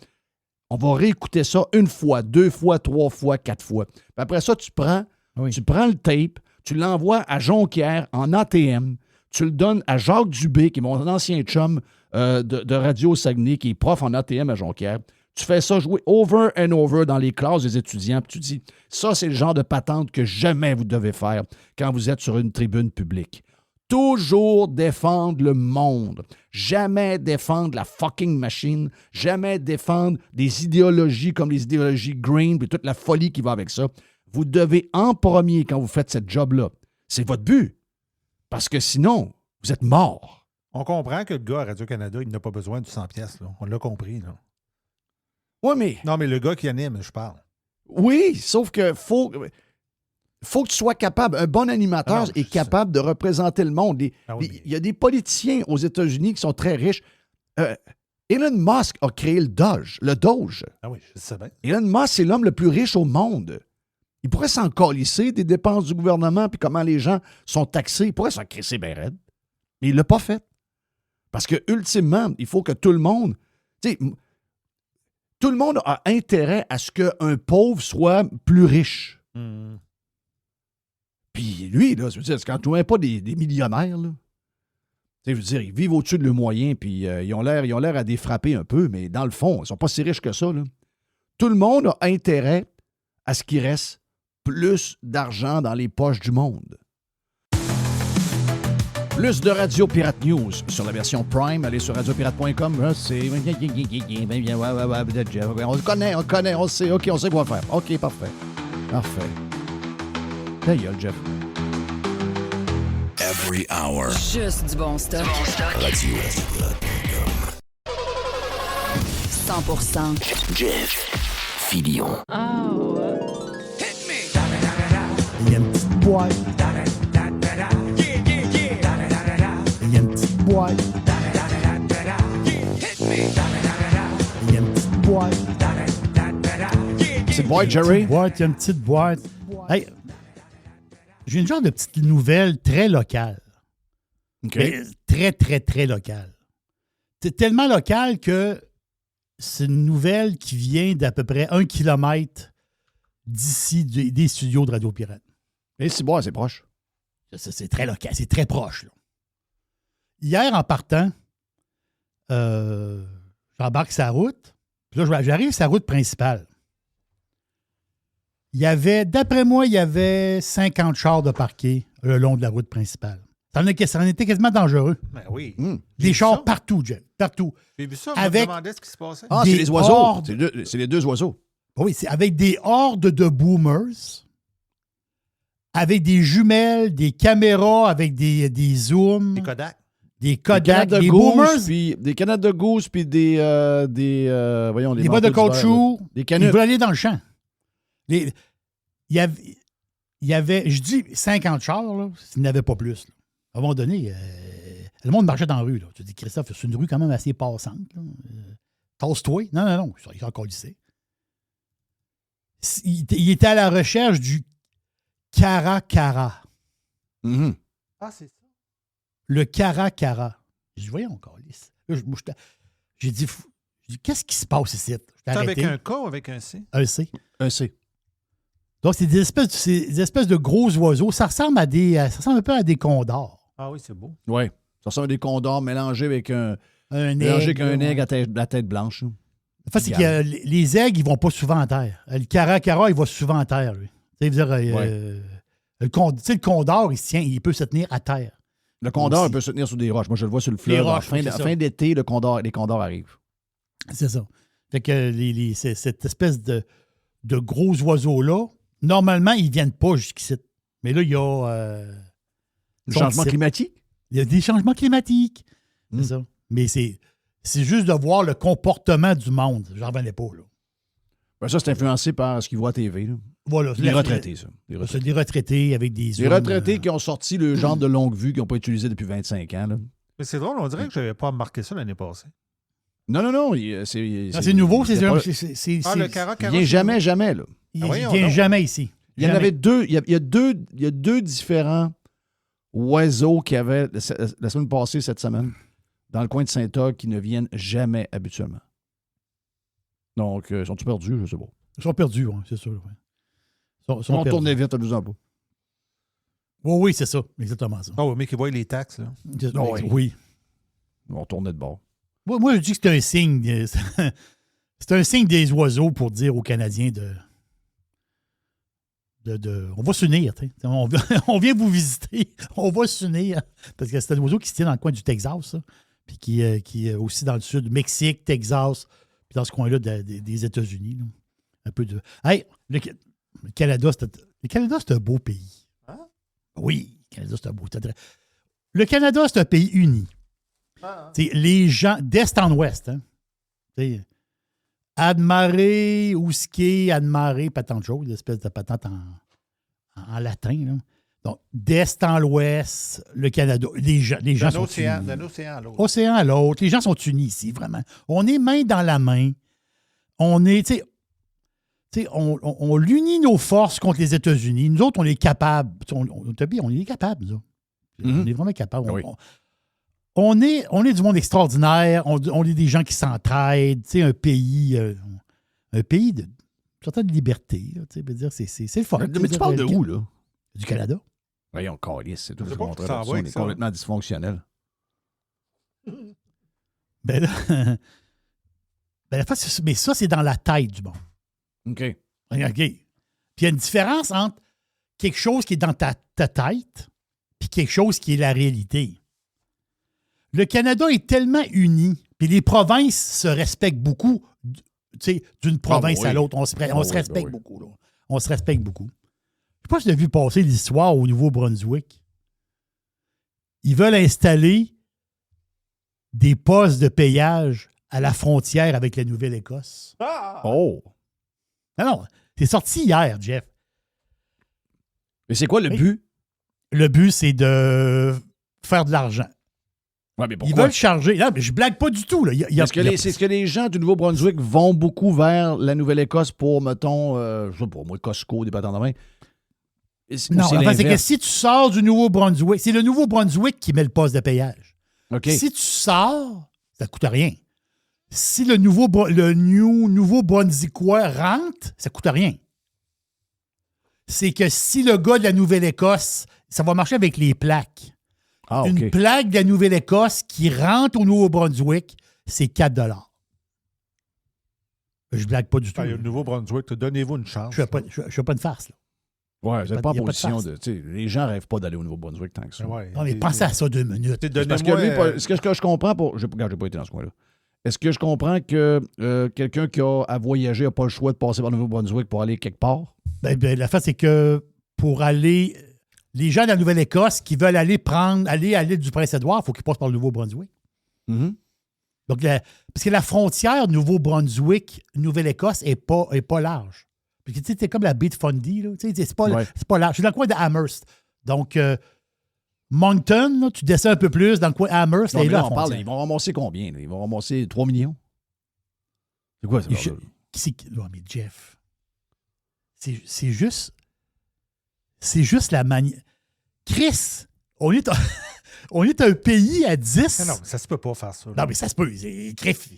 on va réécouter ça une fois, 2 fois, 3 fois, 4 fois. Puis après ça, tu prends le tape, tu l'envoies à Jonquière en ATM, tu le donnes à Jacques Dubé, qui est mon ancien chum de Radio Saguenay, qui est prof en ATM à Jonquière. Tu fais ça jouer over and over dans les classes des étudiants, puis tu dis, ça, c'est le genre de patente que jamais vous devez faire quand vous êtes sur une tribune publique. Toujours défendre le monde. Jamais défendre la fucking machine. Jamais défendre des idéologies comme les idéologies green et toute la folie qui va avec ça. Vous devez en premier, quand vous faites cette job-là, c'est votre but. Parce que sinon, vous êtes mort. On comprend que le gars à Radio-Canada, il n'a pas besoin de 100 pièces. On l'a compris. Là. Oui, mais... Non, mais le gars qui anime, je parle. Oui, sauf que faut que tu sois capable. Un bon animateur est capable de représenter le monde. Il y a des politiciens aux États-Unis qui sont très riches. Elon Musk a créé le Doge. Ah oui, je sais bien. Elon Musk, c'est l'homme le plus riche au monde. Il pourrait s'en câlisser des dépenses du gouvernement puis comment les gens sont taxés. Il pourrait s'en crisser bien raide. Mais il ne l'a pas fait. Parce que, ultimement, il faut que tout le monde... Tout le monde a intérêt à ce qu'un pauvre soit plus riche. Puis lui, là, je veux dire, c'est quand tu vois pas des millionnaires, là. Je veux dire, ils vivent au-dessus de leurs moyens, puis ils ont l'air à défrapper un peu, mais dans le fond, ils sont pas si riches que ça, là. Tout le monde a intérêt à ce qu'il reste plus d'argent dans les poches du monde. Plus de Radio Pirate News sur la version Prime. Allez sur radiopirate.com. On le connaît, on sait. OK, on sait quoi faire. OK, parfait. Ta gueule, Jeff. Every hour. Juste du bon stock. Radio-Pirate.com. 100%. Jeff Filion. Oh. Hit me. boîte. Il y a une petite boîte. Il y a une petite boîte. C'est boîte, Jerry? Il y a une petite boîte. Hey, j'ai une genre de petite nouvelle très locale. OK. Mais très, très, très locale. C'est tellement local que c'est une nouvelle qui vient d'à peu près 1 kilomètre d'ici des studios de Radio Pirate. Et c'est bon, c'est proche. C'est très local, c'est très proche. Là. Hier, en partant, j'embarque sa route. Puis là, j'arrive sur la route principale. D'après moi, il y avait 50 chars de parqués le long de la route principale. Ça en était quasiment dangereux. Ben oui. Des chars partout, Jeff. Partout. J'ai vu ça, Avec- je me demandais ce qui se passait. Ah, Des c'est les oiseaux. hordes. C'est les 2 oiseaux. Oui, c'est avec des hordes de boomers, avec des jumelles, des caméras, avec des zooms, Les Kodak. des Kodak, Canada des Goose, boomers, puis des Canada Goose, puis voyons, des bottes de manteaux d'hiver, caoutchouc. là. Des Ils canuts. veulent aller dans le champ. Il y avait, je dis 50 chars, là, s'il n'y en avait pas plus. Là. À un moment donné, le monde marchait dans la rue. Là. Tu dis, Christophe, c'est une rue quand même assez passante. Là. Tasse-toi. Non, il s'est encore lycée. Il était à la recherche du Caracara. Mhm. Ah, c'est ça. Le Caracara. J'ai dit, voyons encore. J'ai dit, qu'est-ce qui se passe ici? C'est avec un K ou avec un C? Un C. Un C. Donc, c'est des espèces de gros oiseaux. Ça ressemble un peu à des condors. Ah oui, c'est beau. Oui. Ça ressemble à des condors mélangés avec un Aigle, aigle à tête blanche. là. En fait, c'est que les aigles, ils vont pas souvent en terre. Le Caracara, il va souvent en terre, lui. Tu sais, le condor, il peut se tenir à terre. Le condor, Aussi. il peut se tenir sur des roches. Moi, je le vois sur le Les fleuve. roches, En oui, c'est ça. fin d'été, les condors arrivent. C'est ça. Fait que cette espèce de gros oiseaux-là, normalement, ils ne viennent pas jusqu'ici. Mais là, il y a... Le changement climatique? Il y a des changements climatiques. C'est ça. Mais c'est juste de voir le comportement du monde. J'en revenais pas, là. Ben, ça, c'est influencé par ce qu'ils voient à TV. Là. Voilà. Les retraités, ça. C'est des retraités avec des Les zooms, retraités qui ont sorti le genre de longue vue qu'ils n'ont pas utilisé depuis 25 ans. Là. Mais c'est drôle, on dirait que je n'avais pas remarqué ça l'année passée. Non. c'est nouveau. c'est Le Caracara. Il vient jamais, là. Il Ah, ne voyons vient donc. jamais ici. Il y en avait deux. Il y a deux différents oiseaux qui avaient la semaine passée, cette semaine, dans le coin de Saint-Og, qui ne viennent jamais habituellement. Donc, ils sont-ils perdus? Je sais pas. Ils sont perdus, oui, c'est sûr. Ouais. Ils sont On perdus. tournait vite, abusant pas. Oui, c'est ça. Exactement ça. Ah oui, mais qui voient les taxes, là. Oui. On tournait de bord. Moi, je dis que c'est un signe. C'est un signe des oiseaux pour dire aux Canadiens on va s'unir. On vient vous visiter. On va s'unir. Parce que c'est un oiseau qui se tient dans le coin du Texas, ça. Puis qui est aussi dans le sud, Mexique, Texas, puis dans ce coin-là des États-Unis. Là. Un peu de. Hey, le Canada, c'est un beau pays. Hein? Oui, le Canada, c'est un beau. Le Canada, c'est un pays uni. Les gens, d'est en ouest, hein? Admare, Ouske, Admare, pas tant de choses, l'espèce de patente en latin. Là. Donc, d'est en l'ouest, le Canada, les gens sont unis. D'un océan à l'autre. Océan à l'autre, les gens sont unis ici, vraiment. On est main dans la main. On est, on unit nos forces contre les États-Unis. Nous autres, on est capables. On est capables, nous autres. Mm-hmm. On est vraiment capables. Oui. On est du monde extraordinaire. On est des gens qui s'entraident. Un pays de certaine liberté. Là, c'est le fun. Mais tu parles de où, là? Du Canada. Voyons, calice, c'est tout. Je sais pas où tu t'en vas On avec est ça. complètement dysfonctionnel. Ben là, mais ça, c'est dans la tête du monde. OK. OK. Puis il y a une différence entre quelque chose qui est dans ta tête puis quelque chose qui est la réalité. Le Canada est tellement uni, puis les provinces se respectent beaucoup, d'une province à l'autre. On se respecte beaucoup. Là. On se respecte beaucoup. Je sais pas si tu as vu passer l'histoire au Nouveau-Brunswick. Ils veulent installer des postes de payage à la frontière avec la Nouvelle-Écosse. Oh! Non, c'est sorti hier, Jeff. Mais c'est quoi le Oui. but? Le but, c'est de faire de l'argent. Ouais, mais Ils pourquoi? veulent charger. Non, mais je blague pas du tout. Là. Est-ce que les gens du Nouveau-Brunswick vont beaucoup vers la Nouvelle-Écosse pour, mettons, je sais pas, moi, Costco, des patins de main? Non, enfin, c'est que si tu sors du Nouveau-Brunswick, c'est le Nouveau-Brunswick qui met le poste de payage. OK. Si tu sors, ça ne coûte rien. Si le Nouveau-Brunswickois rentre, ça ne coûte rien. C'est que si le gars de la Nouvelle-Écosse, ça va marcher avec les plaques. Ah, OK. Une plaque de la Nouvelle-Écosse qui rentre au Nouveau-Brunswick, c'est 4 $. Je blague pas du tout. Le Nouveau-Brunswick, donnez-vous une chance. Je ne fais pas de farce. Là. Ouais, vous n'êtes pas en y a pas de position farce. de. Tu sais, les gens ne rêvent pas d'aller au Nouveau-Brunswick tant que ça. Ouais, Non, mais pensez à ça 2 minutes. Parce que lui, ce que je comprends pour. Regarde, j'ai pas été dans ce coin-là. Est-ce que je comprends que quelqu'un qui a à voyager n'a pas le choix de passer par le Nouveau-Brunswick pour aller quelque part? Ben, la fin, c'est que pour aller. Les gens de la Nouvelle-Écosse qui veulent aller à l'île du Prince-Édouard, il faut qu'ils passent par le Nouveau-Brunswick. Mm-hmm. Donc, parce que la frontière Nouveau-Brunswick-Nouvelle-Écosse n'est pas large. Puis, tu sais, c'est comme la baie de Fundy, là. Tu sais, c'est pas large. C'est dans le coin de Amherst. Donc, Moncton, là, tu descends un peu plus dans le coin Amherst. Non, et mais là, là, on parle, ils vont ramasser combien? Là? Ils vont ramasser 3 millions? C'est quoi ça? Non, mais Jeff, c'est juste la manière. Chris, on est un pays à 10. Non, ça se peut pas faire ça. Là. Non, mais ça se peut.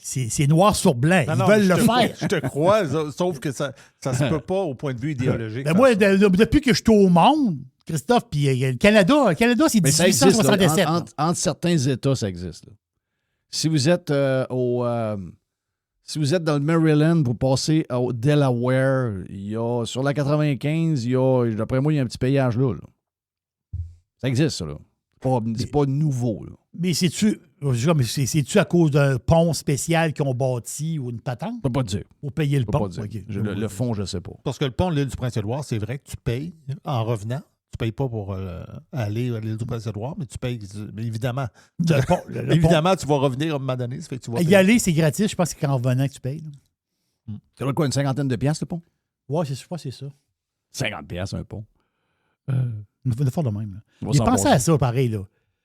C'est noir sur blanc. Ils veulent le faire. Je te crois, sauf que ça se peut pas au point de vue idéologique. Ben moi, depuis que je suis au monde, Christophe, puis le Canada, c'est Mais ça existe. 1867. Là, entre certains États, ça existe. Là. Si vous êtes si vous êtes dans le Maryland, vous passez au Delaware, sur la 95, d'après moi, il y a un petit payage là. Ça existe, ça. Là. C'est pas nouveau. Là. Mais c'est-tu à cause d'un pont spécial qu'ils ont bâti ou une patente? Je peux pas te dire. Pour payer le Je peux pont? pas te dire. Okay. Le fond, je ne sais pas. Parce que le pont de l'île du Prince-Édouard, c'est vrai que tu payes en revenant. Tu ne payes pas pour aller à l'île du Prince-Édouard, mais tu payes, mais évidemment. Évidemment, tu vas revenir à un moment donné. Ça fait que tu vas y aller, c'est gratuit. Je pense que c'est qu'en revenant que tu payes. Ça doit être quoi, une cinquantaine de piastres, le pont? Oui, je crois que c'est ça. 50 piastres, un pont. Il faut le faire de même. Là. On va Mais s'en pensez passer. à ça, pareil. Là.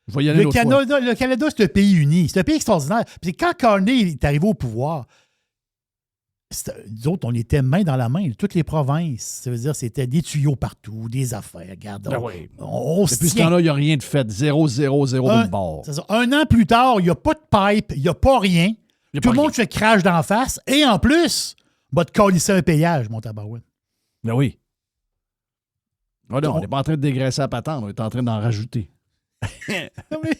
Je vais y aller Le Canada, c'est un pays uni. C'est un pays extraordinaire. Puis quand Carney est arrivé au pouvoir, nous autres, on était main dans la main. Toutes les provinces, ça veut dire c'était des tuyaux partout, des affaires. Regarde, on se Depuis ce tient. temps-là, il n'y a rien de fait. 0, 0, 0 d'une barre. C'est ça. Un an plus tard, il n'y a pas de pipe, il n'y a pas rien. Tout le monde se crache d'en face. Et en plus, va te calisser un payage, mon tabarouette. Ben oui. Oh non, on n'est pas en train de dégraisser la patente, on est en train d'en rajouter. Non, mais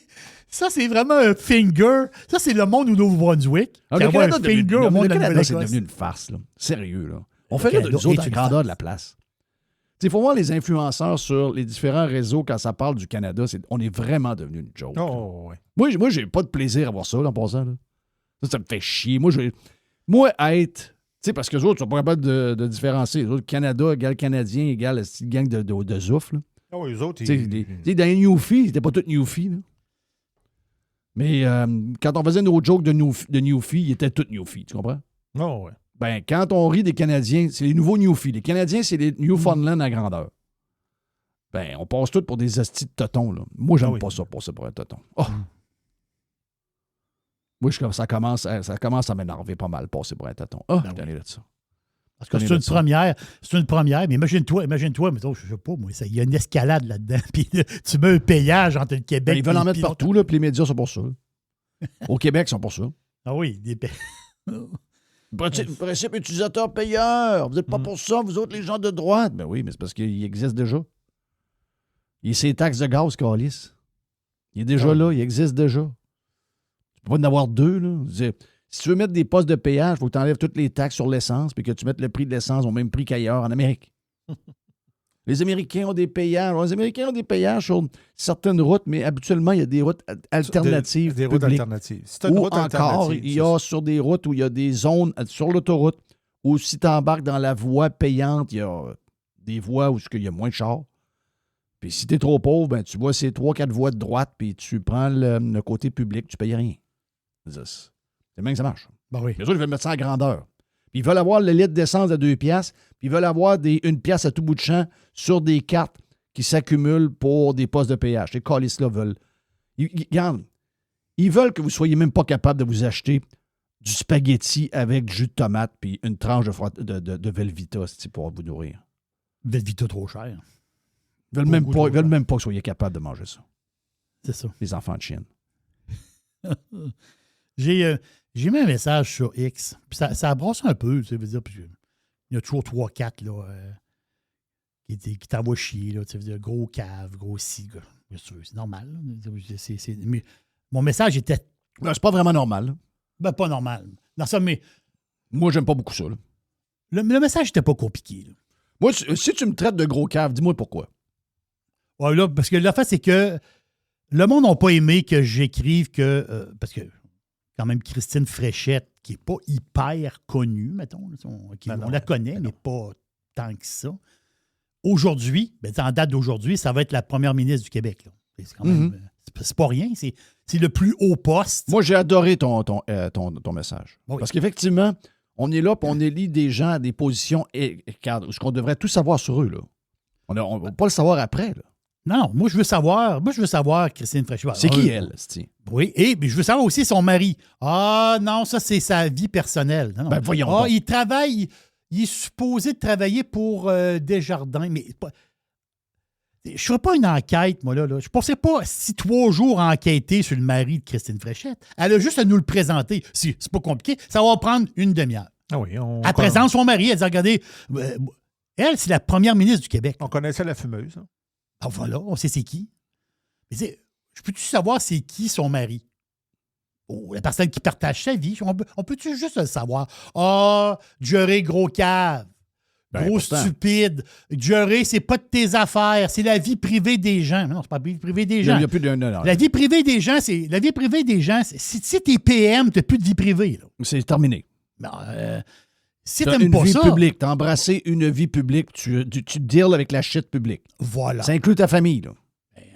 ça, c'est vraiment un finger. Ça, c'est le monde au Nouveau-Brunswick. Le Canada, c'est devenu une farce. Là. Sérieux. Là. On fait là de nous autres à grandeur de la place. Il faut voir les influenceurs sur les différents réseaux quand ça parle du Canada. On est vraiment devenu une joke. Oh, ouais. Moi, j'ai pas de plaisir à voir ça, là, en passant. Là. Ça me fait chier. Moi, être... Tu sais, parce que les autres sont pas capables de différencier. Les autres, Canada égale Canadien égale la petite gang de zouf. Là. Ah oui, les autres, dans les Newfies, c'était pas tous Newfies. Là. Mais quand on faisait nos jokes de Newfies, ils étaient tous Newfies, tu comprends? Oh, ouais. Ben, quand on rit des Canadiens, c'est les nouveaux Newfies. Les Canadiens, c'est les Newfoundland à grandeur. Ben, on passe tous pour des astis de totons. Là. Moi, j'aime pas ça, passer pour un toton. Oh. Moi, ça commence à m'énerver pas mal, passer pour un toton. Ah, je suis de ça. Parce que c'est une première, mais imagine-toi, mettons, je sais pas, moi, il y a une escalade là-dedans, puis tu mets un payage entre le Québec. Ils veulent en mettre partout, là, puis les médias sont pour ça. Au Québec, ils sont pour ça. Ah oui, des Principe utilisateur-payeur. Vous n'êtes pas pour ça, vous autres, les gens de droite. Ben oui, mais c'est parce qu'il existe déjà. Il y a ces taxes de gaz, Calis. Il est déjà là, il existe déjà. Tu peux pas en avoir deux, là. Si tu veux mettre des postes de péage, il faut que tu enlèves toutes les taxes sur l'essence puis que tu mettes le prix de l'essence au même prix qu'ailleurs en Amérique. Les Américains ont des péages. Les Américains ont des péages sur certaines routes, mais habituellement, il y a des routes alternatives. Des routes alternatives. C'est une route encore, il y a sur des routes où il y a des zones sur l'autoroute où si tu embarques dans la voie payante, il y a des voies où il y a moins de chars. Puis si tu es trop pauvre, ben, tu vois ces 3-4 voies de droite, puis tu prends le côté public, tu ne payes rien. C'est même que ça marche. Ben oui. Les autres, ils veulent mettre ça à grandeur. Puis ils veulent avoir le litre d'essence à 2 piastres, puis ils veulent avoir 1 piastre à tout bout de champ sur des cartes qui s'accumulent pour des postes de péage. Les calices-là veulent. Regarde, ils veulent que vous ne soyez même pas capable de vous acheter du spaghetti avec du jus de tomate puis une tranche de Velveeta pour vous nourrir. Velveeta trop cher. Ils veulent même pas que vous soyez capable de manger ça. C'est ça. Les enfants de chienne. J'ai mis un message sur X. Puis ça brosse un peu, tu sais, veut dire, puis il y a toujours 3-4 là, qui t'envoient chier. Là, tu sais, veut dire, gros cave, gros ci. C'est normal. Là. Mais mon message était. C'est pas vraiment normal. Là. Ben, pas normal. Dans ça, mais. Moi, j'aime pas beaucoup ça. Là. Le message n'était pas compliqué. Là. Moi, si tu me traites de gros cave, dis-moi pourquoi. Ouais, là, parce que l'affaire, c'est que le monde n'a pas aimé que j'écrive que. Parce que, quand même, Christine Fréchette, qui n'est pas hyper connue, mettons. On la connaît, mais pas tant que ça. Aujourd'hui, en date d'aujourd'hui, ça va être la première ministre du Québec. Là. C'est quand même. C'est pas rien. C'est le plus haut poste. Moi, j'ai adoré ton message. Oui. Parce qu'effectivement, on est là et on élit des gens à des positions cadres. Ce qu'on devrait tout savoir sur eux. Là. On ne va pas le savoir après. Là. Non, moi, je veux savoir, Christine Fréchette. C'est qui elle, c'est-tu? Oui, et je veux savoir aussi son mari. Ah non, ça, c'est sa vie personnelle. Non. Ben, voyons donc. Il travaille, il est supposé de travailler pour Desjardins, mais je ne ferai pas une enquête, moi, là. Je ne pensais pas si 3 jours à enquêter sur le mari de Christine Fréchette. Elle a juste à nous le présenter. C'est pas compliqué. Ça va prendre une demi-heure. Ah oui, Elle présente son mari. Elle dit, regardez, elle, c'est la première ministre du Québec. On connaissait la fumeuse. Hein? Ah, voilà, on sait c'est qui. Mais je peux-tu savoir c'est qui son mari? Oh, la personne qui partage sa vie. On peut-tu juste le savoir? Ah, Jerry, gros cave. Gros stupide. Jerry, c'est pas de tes affaires. C'est la vie privée des gens. Non, c'est pas la vie privée des gens. Il y a plus d'un. La vie privée des gens, c'est. La vie privée des gens, si t'es PM, t'as plus de vie privée. Là. C'est terminé. Non, si t'as t'aimes pas ça. Une vie publique. T'as embrassé une vie publique. Tu deals avec la shit publique. Voilà. Ça inclut ta famille, là.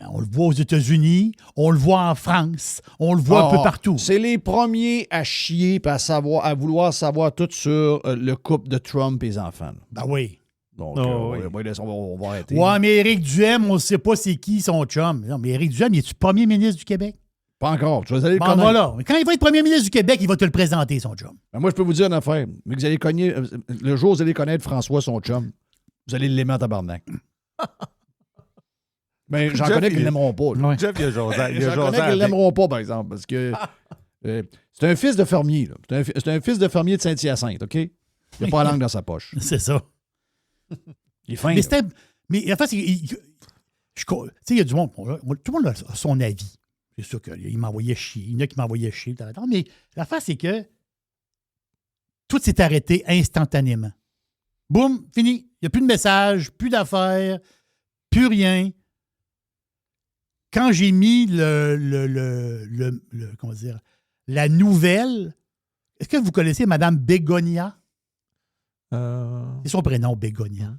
On le voit aux États-Unis, on le voit en France, on le voit un peu partout. C'est les premiers à chier et à vouloir savoir tout sur le couple de Trump et les enfants. Ben oui. Donc, oui. on va arrêter. Ouais, mais Éric Duhem, on ne sait pas c'est qui son chum. Non, mais Éric Duhem, il est-tu premier ministre du Québec? Pas encore. Tu vas aller le Ben connaître. voilà. Quand il va être premier ministre du Québec, il va te le présenter, son chum. Ben moi, je peux vous dire une affaire. Mais vous allez cogner, le jour où vous allez connaître François, son chum, vous allez l'aimer en tabarnak. Mais j'en connais qui ne l'aimeront pas. Ouais. Jeff, il a jasé. J'en connais qui ne l'aimeront pas, par exemple, parce que c'est un fils de fermier. Là. C'est un fils de fermier de Saint-Hyacinthe, OK? Il n'a pas la langue dans sa poche. C'est ça. Il est fin. Mais en fait, tu sais, il y a du monde. Tout le monde a son avis. C'est sûr qu'il m'envoyait chier. Il y en a qui m'envoyaient chier. Mais l'affaire, c'est que tout s'est arrêté instantanément. Boum, fini. Il n'y a plus de message, plus d'affaires, plus rien. Quand j'ai mis comment dire, la nouvelle, est-ce que vous connaissez Mme Bégonia? C'est son prénom, Bégonia.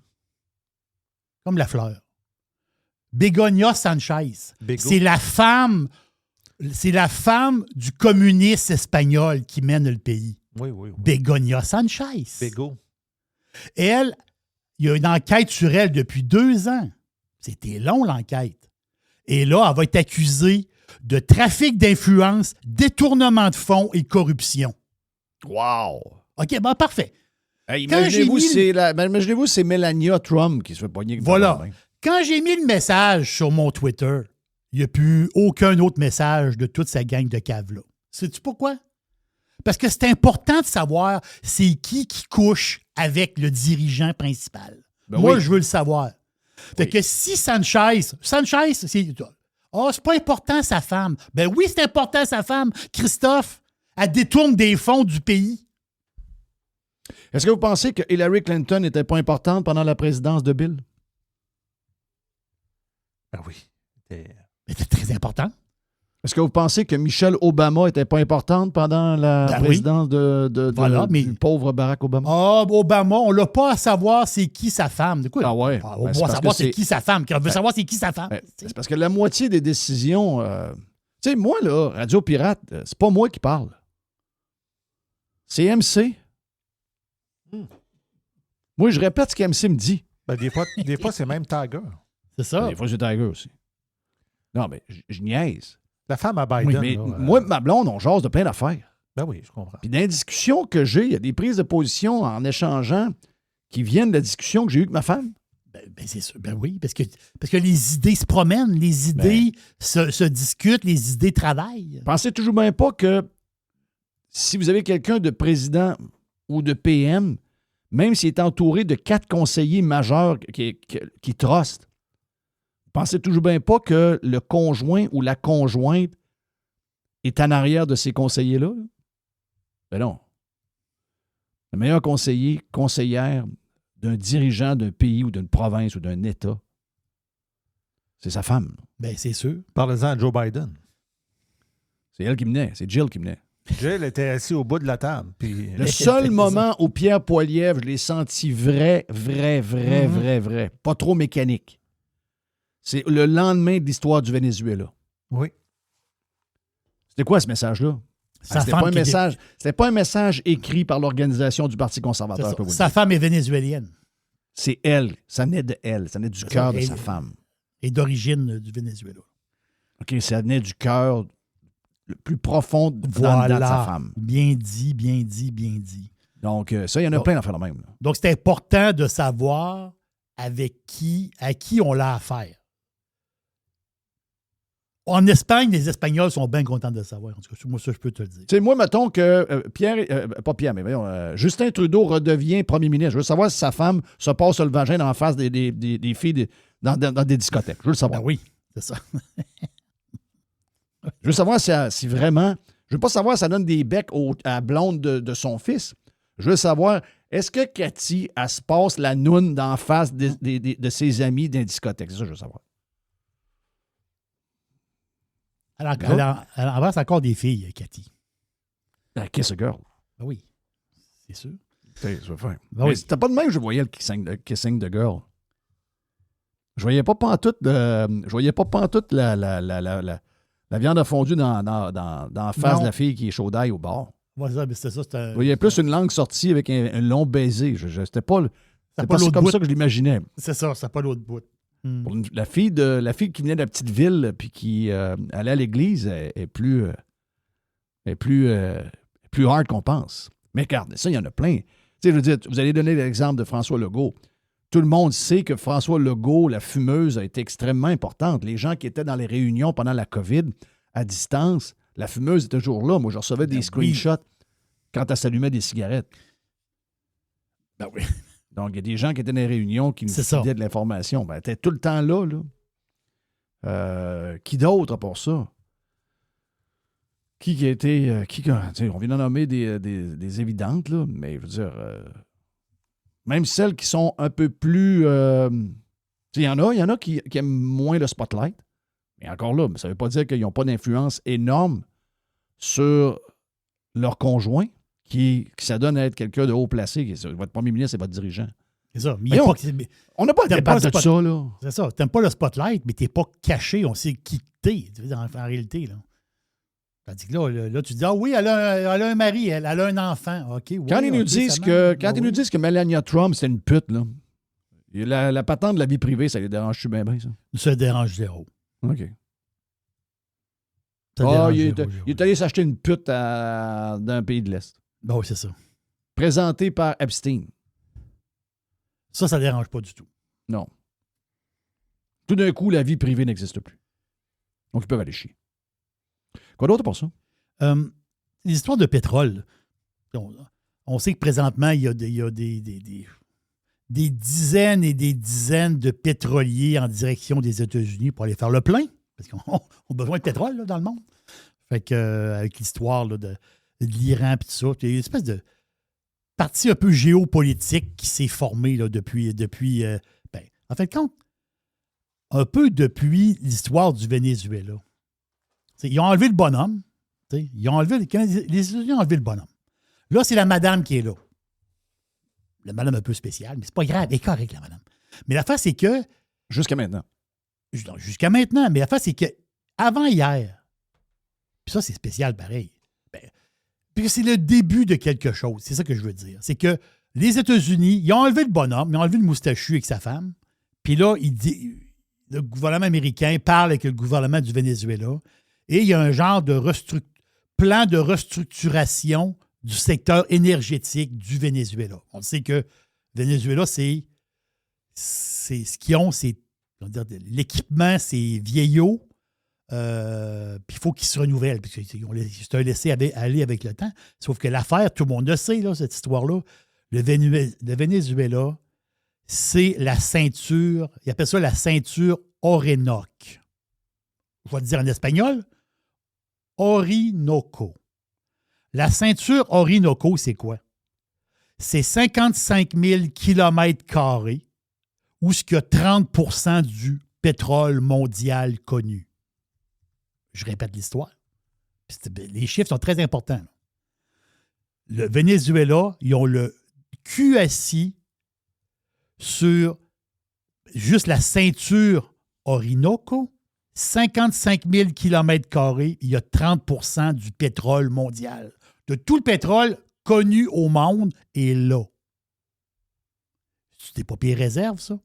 Comme la fleur. Bégonia Sanchez. C'est la femme du communiste espagnol qui mène le pays. Oui. Bégonia Sanchez. Bégo. Elle, il y a une enquête sur elle depuis 2 ans. C'était long, l'enquête. Et là, elle va être accusée de trafic d'influence, détournement de fonds et corruption. Wow! OK, ben parfait. Hey, imaginez-vous, c'est Melania Trump qui se fait pogner. Voilà. Quand j'ai mis le message sur mon Twitter, il n'y a plus aucun autre message de toute sa gang de caves-là. Sais-tu pourquoi? Parce que c'est important de savoir c'est qui couche avec le dirigeant principal. Ben Moi, oui. je veux le savoir. Fait que si Sanchez, c'est pas important sa femme. Ben oui, c'est important sa femme. Christophe, elle détourne des fonds du pays. Est-ce que vous pensez que Hillary Clinton n'était pas importante pendant la présidence de Bill? Ben oui. C'était très important. Est-ce que vous pensez que Michelle Obama n'était pas importante pendant la présidence du pauvre Barack Obama? Ah, Obama, on l'a pas à savoir c'est qui sa femme. De quoi? Ah ouais. On va savoir c'est qui sa femme. On veut savoir c'est qui sa femme. C'est parce que la moitié des décisions... tu sais, moi, là, Radio Pirate, c'est pas moi qui parle. C'est MC. Moi, je répète ce qu'MC me dit. Ben, des fois, c'est même Tiger. C'est ça. Des fois, c'est Tiger aussi. Non, mais je niaise. La femme à Oui, Biden. mais là, moi, ma blonde, on jase de plein d'affaires. Ben oui, je comprends. Puis dans les discussions que j'ai, il y a des prises de position en échangeant qui viennent de la discussion que j'ai eue avec ma femme. Ben, c'est sûr. Ben oui, parce que les idées se promènent, les idées se discutent, les idées travaillent. Pensez toujours bien pas que si vous avez quelqu'un de président ou de PM, même s'il est entouré de 4 conseillers majeurs qui trustent, pensez toujours bien pas que le conjoint ou la conjointe est en arrière de ces conseillers-là. Ben non. Le meilleur conseiller, conseillère d'un dirigeant d'un pays ou d'une province ou d'un État, c'est sa femme. Ben c'est sûr. Parlez-en à Joe Biden. C'est elle qui menait, c'est Jill qui menait. Jill était assis au bout de la table. Puis Le seul moment où Pierre Poilievre, je l'ai senti vrai. Pas trop mécanique. C'est le lendemain de l'histoire du Venezuela. Oui. C'était quoi ce message-là? C'était pas un message écrit par l'organisation du Parti conservateur. Sa femme est vénézuélienne. C'est elle. Ça naît de elle. Ça naît du cœur de sa femme. Et d'origine du Venezuela. OK, ça naît du cœur le plus profond dans le dedans de sa femme. Bien dit, bien dit, bien dit. Donc, ça, il y en a plein d'affaires de même. Là. Donc, c'est important de savoir à qui on a affaire. En Espagne, les Espagnols sont bien contents de le savoir. En tout cas, moi, ça, je peux te le dire. Tu sais, moi, mettons que Justin Trudeau redevient premier ministre. Je veux savoir si sa femme se passe le vagin en face des filles dans des discothèques. Je veux le savoir. Ben oui, c'est ça. Je veux savoir si vraiment... Je veux pas savoir si ça donne des becs à la blonde de son fils. Je veux savoir, est-ce que Cathy, elle se passe la noune d'en face de ses amis dans les discothèques? C'est ça que je veux savoir. Elle embrasse encore des filles, Cathy. Kiss a girl. Ben oui, c'est sûr. Je veux faire. Ben oui. C'était pas de même que je voyais le kissing de girl. Je voyais pas pantoute la viande fondue dans la face de la fille qui est chaud d'ail au bord. Ouais, c'est ça. Je voyais plus une langue sortie avec un long baiser. C'était pas comme ça que je l'imaginais. C'est ça, c'est pas l'autre bout. Pour la fille qui venait de la petite ville puis qui allait à l'église est plus hard qu'on pense. Mais regarde, ça, il y en a plein. Tu sais, je veux dire, vous allez donner l'exemple de François Legault. Tout le monde sait que François Legault, la fumeuse, a été extrêmement importante. Les gens qui étaient dans les réunions pendant la COVID à distance, la fumeuse était toujours là. Moi, je recevais des screenshots quand elle s'allumait des cigarettes. Ben oui. Donc, il y a des gens qui étaient dans les réunions qui nous filaient de l'information. Ben, elle était tout le temps là. Qui d'autre pour ça? Qui a été... on vient d'en nommer des évidentes, là, mais je veux dire... même celles qui sont un peu plus... il y en a qui aiment moins le spotlight. Mais encore là, ça ne veut pas dire qu'ils n'ont pas d'influence énorme sur leur conjoint, qui s'adonne à être quelqu'un de haut placé. Votre premier ministre, c'est votre dirigeant. C'est ça. On n'a pas à débattre de ça, là. C'est ça. Tu n'aimes pas le spotlight, mais tu n'es pas caché. On sait qui t'es, en réalité, là. Tandis que là, tu dis, ah oui, elle a un mari, elle a un enfant. OK, oui, Quand ils nous disent que Melania Trump, c'est une pute, là, la patente de la vie privée, ça les dérange-tu bien, ça? Ça dérange zéro. OK. Il Il est allé s'acheter une pute dans un pays de l'Est. Ben oui, c'est ça. Présenté par Epstein. Ça ne dérange pas du tout. Non. Tout d'un coup, la vie privée n'existe plus. Donc, ils peuvent aller chier. Quoi d'autre pour ça? Les histoires de pétrole. On sait que présentement, il y a des dizaines et des dizaines de pétroliers en direction des États-Unis pour aller faire le plein, parce qu'on a besoin de pétrole là, dans le monde. Fait que, avec l'histoire là, de l'Iran et tout ça, il y a une espèce de parti un peu géopolitique qui s'est formé là, depuis en fait, compte, un peu depuis l'histoire du Venezuela. T'sais, ils ont enlevé le bonhomme. Les États-Unis ont enlevé le bonhomme. Là, c'est la madame qui est là. La madame un peu spéciale, mais c'est pas grave, elle est correcte, la madame. Mais l'affaire, c'est que... Jusqu'à maintenant. Jusqu'à maintenant. Mais l'affaire, c'est que avant hier, puis ça, c'est spécial pareil, puis c'est le début de quelque chose. C'est ça que je veux dire. C'est que les États-Unis, ils ont enlevé le bonhomme, ils ont enlevé le moustachu avec sa femme, puis là, le gouvernement américain parle avec le gouvernement du Venezuela et il y a un genre de plan de restructuration du secteur énergétique du Venezuela. On sait que Venezuela, c'est ce qu'ils ont, c'est l'équipement, c'est vieillot. Puis il faut qu'ils se renouvellent. C'est un laissé aller avec le temps. Sauf que l'affaire, tout le monde le sait, là, cette histoire-là. Le Venezuela, c'est la ceinture, ils appellent ça la ceinture Orinoco. Je vais te dire en espagnol, Orinoco. La ceinture Orinoco, c'est quoi? C'est 55 000 km² où il y a 30 % du pétrole mondial connu. Je répète l'histoire. Les chiffres sont très importants. Là. Le Venezuela, ils ont le cul assis sur juste la ceinture Orinoco, 55 000 km², il y a 30 % du pétrole mondial. De tout le pétrole connu au monde est là. C'est pas pire réserve, ça?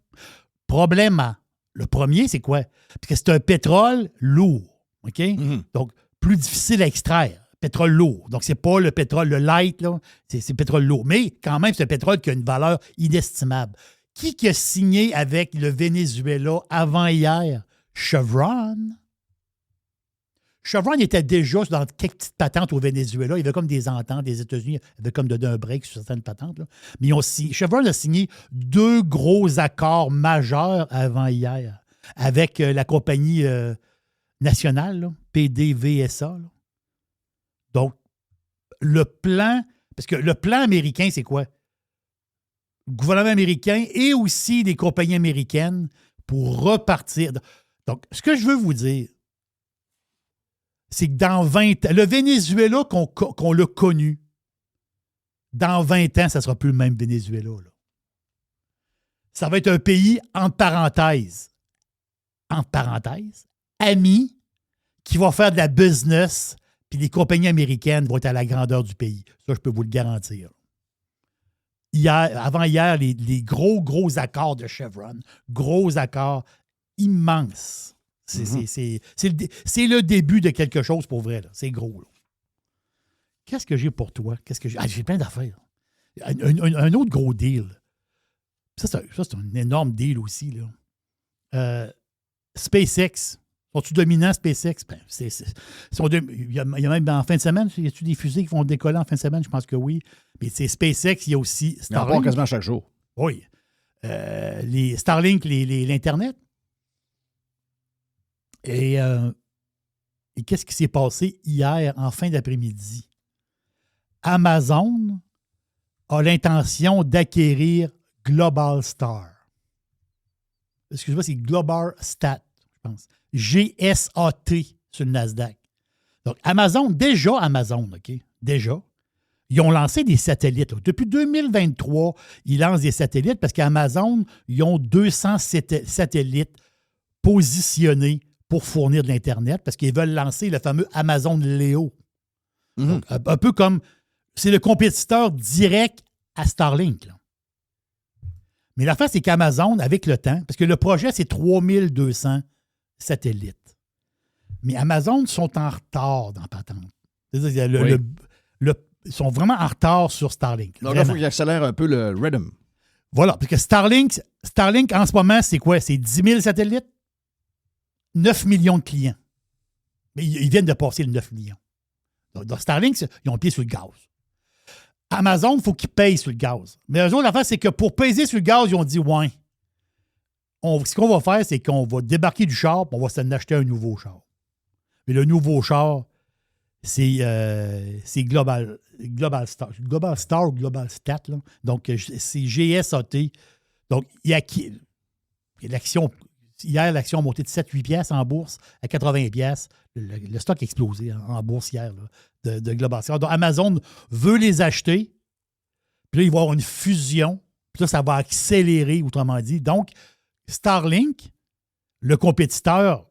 Problème. Le premier, c'est quoi? Parce que c'est un pétrole lourd. OK? Mm-hmm. Donc, plus difficile à extraire. Pétrole lourd. Donc, c'est pas le pétrole, le light, là. C'est le pétrole lourd. Mais quand même, c'est un pétrole qui a une valeur inestimable. Qui a signé avec le Venezuela avant hier? Chevron. Chevron était déjà dans quelques petites patentes au Venezuela. Il y avait comme des ententes des États-Unis. Il y avait comme donné un break sur certaines patentes. Là. Mais Chevron a signé 2 gros accords majeurs avant hier avec la compagnie nationale, là, PDVSA. Là. Donc, le plan, parce que le plan américain, c'est quoi? Le gouvernement américain et aussi des compagnies américaines pour repartir. Donc, ce que je veux vous dire, c'est que dans 20 ans, le Venezuela qu'on l'a connu, dans 20 ans, ça ne sera plus le même Venezuela. Là. Ça va être un pays, entre parenthèses, ami, qui va faire de la business, puis les compagnies américaines vont être à la grandeur du pays. Ça, je peux vous le garantir. Avant hier, les gros accords de Chevron, gros accords immenses. C'est le début de quelque chose pour vrai. Là. C'est gros. Là. Qu'est-ce que j'ai pour toi? J'ai plein d'affaires. Un autre gros deal. Ça, c'est un énorme deal aussi. Là. SpaceX. Sont-tu dominants, SpaceX? Ben, il y a même en fin de semaine, y a-tu des fusées qui vont décoller en fin de semaine? Je pense que oui. Mais c'est SpaceX, il y a aussi Starlink. Il y en a quasiment chaque jour. Oui. Les Starlink, l'Internet. Et qu'est-ce qui s'est passé hier en fin d'après-midi? Amazon a l'intention d'acquérir Global Star. Excuse-moi, c'est Global Stat, je pense. GSAT sur le Nasdaq. Donc, Amazon, OK? Déjà, ils ont lancé des satellites. Là. Depuis 2023, ils lancent des satellites parce qu'Amazon, ils ont 200 satellites positionnés pour fournir de l'Internet parce qu'ils veulent lancer le fameux Amazon Leo. Mm-hmm. Donc, un peu comme... C'est le compétiteur direct à Starlink. Là. Mais l'affaire, c'est qu'Amazon, avec le temps, parce que le projet, c'est 3200 satellites. Mais Amazon sont en retard dans patente. C'est-à-dire, ils sont vraiment en retard sur Starlink. Donc là, il faut qu'ils accélèrent un peu le rhythm. Voilà, parce que Starlink, en ce moment, c'est quoi? C'est 10 000 satellites, 9 millions de clients. Mais ils viennent de passer le 9 millions. Donc Starlink, ils ont le pied sur le gaz. Amazon, il faut qu'ils payent sur le gaz. Mais eux autres, l'affaire, c'est que pour peser sur le gaz, ils ont dit, ouais, ce qu'on va faire, c'est qu'on va débarquer du char et on va s'en acheter un nouveau char. Mais le nouveau char, c'est Global Star. Global Star ou Global Stat. Là. Donc, c'est GSAT. Donc, l'action, hier, l'action a monté de 7-8 piastres en bourse à 80 piastres. Le stock a explosé en bourse hier là, de Global Star. Donc, Amazon veut les acheter. Puis là, il va y avoir une fusion. Puis là, ça va accélérer, autrement dit. Donc, Starlink, le compétiteur,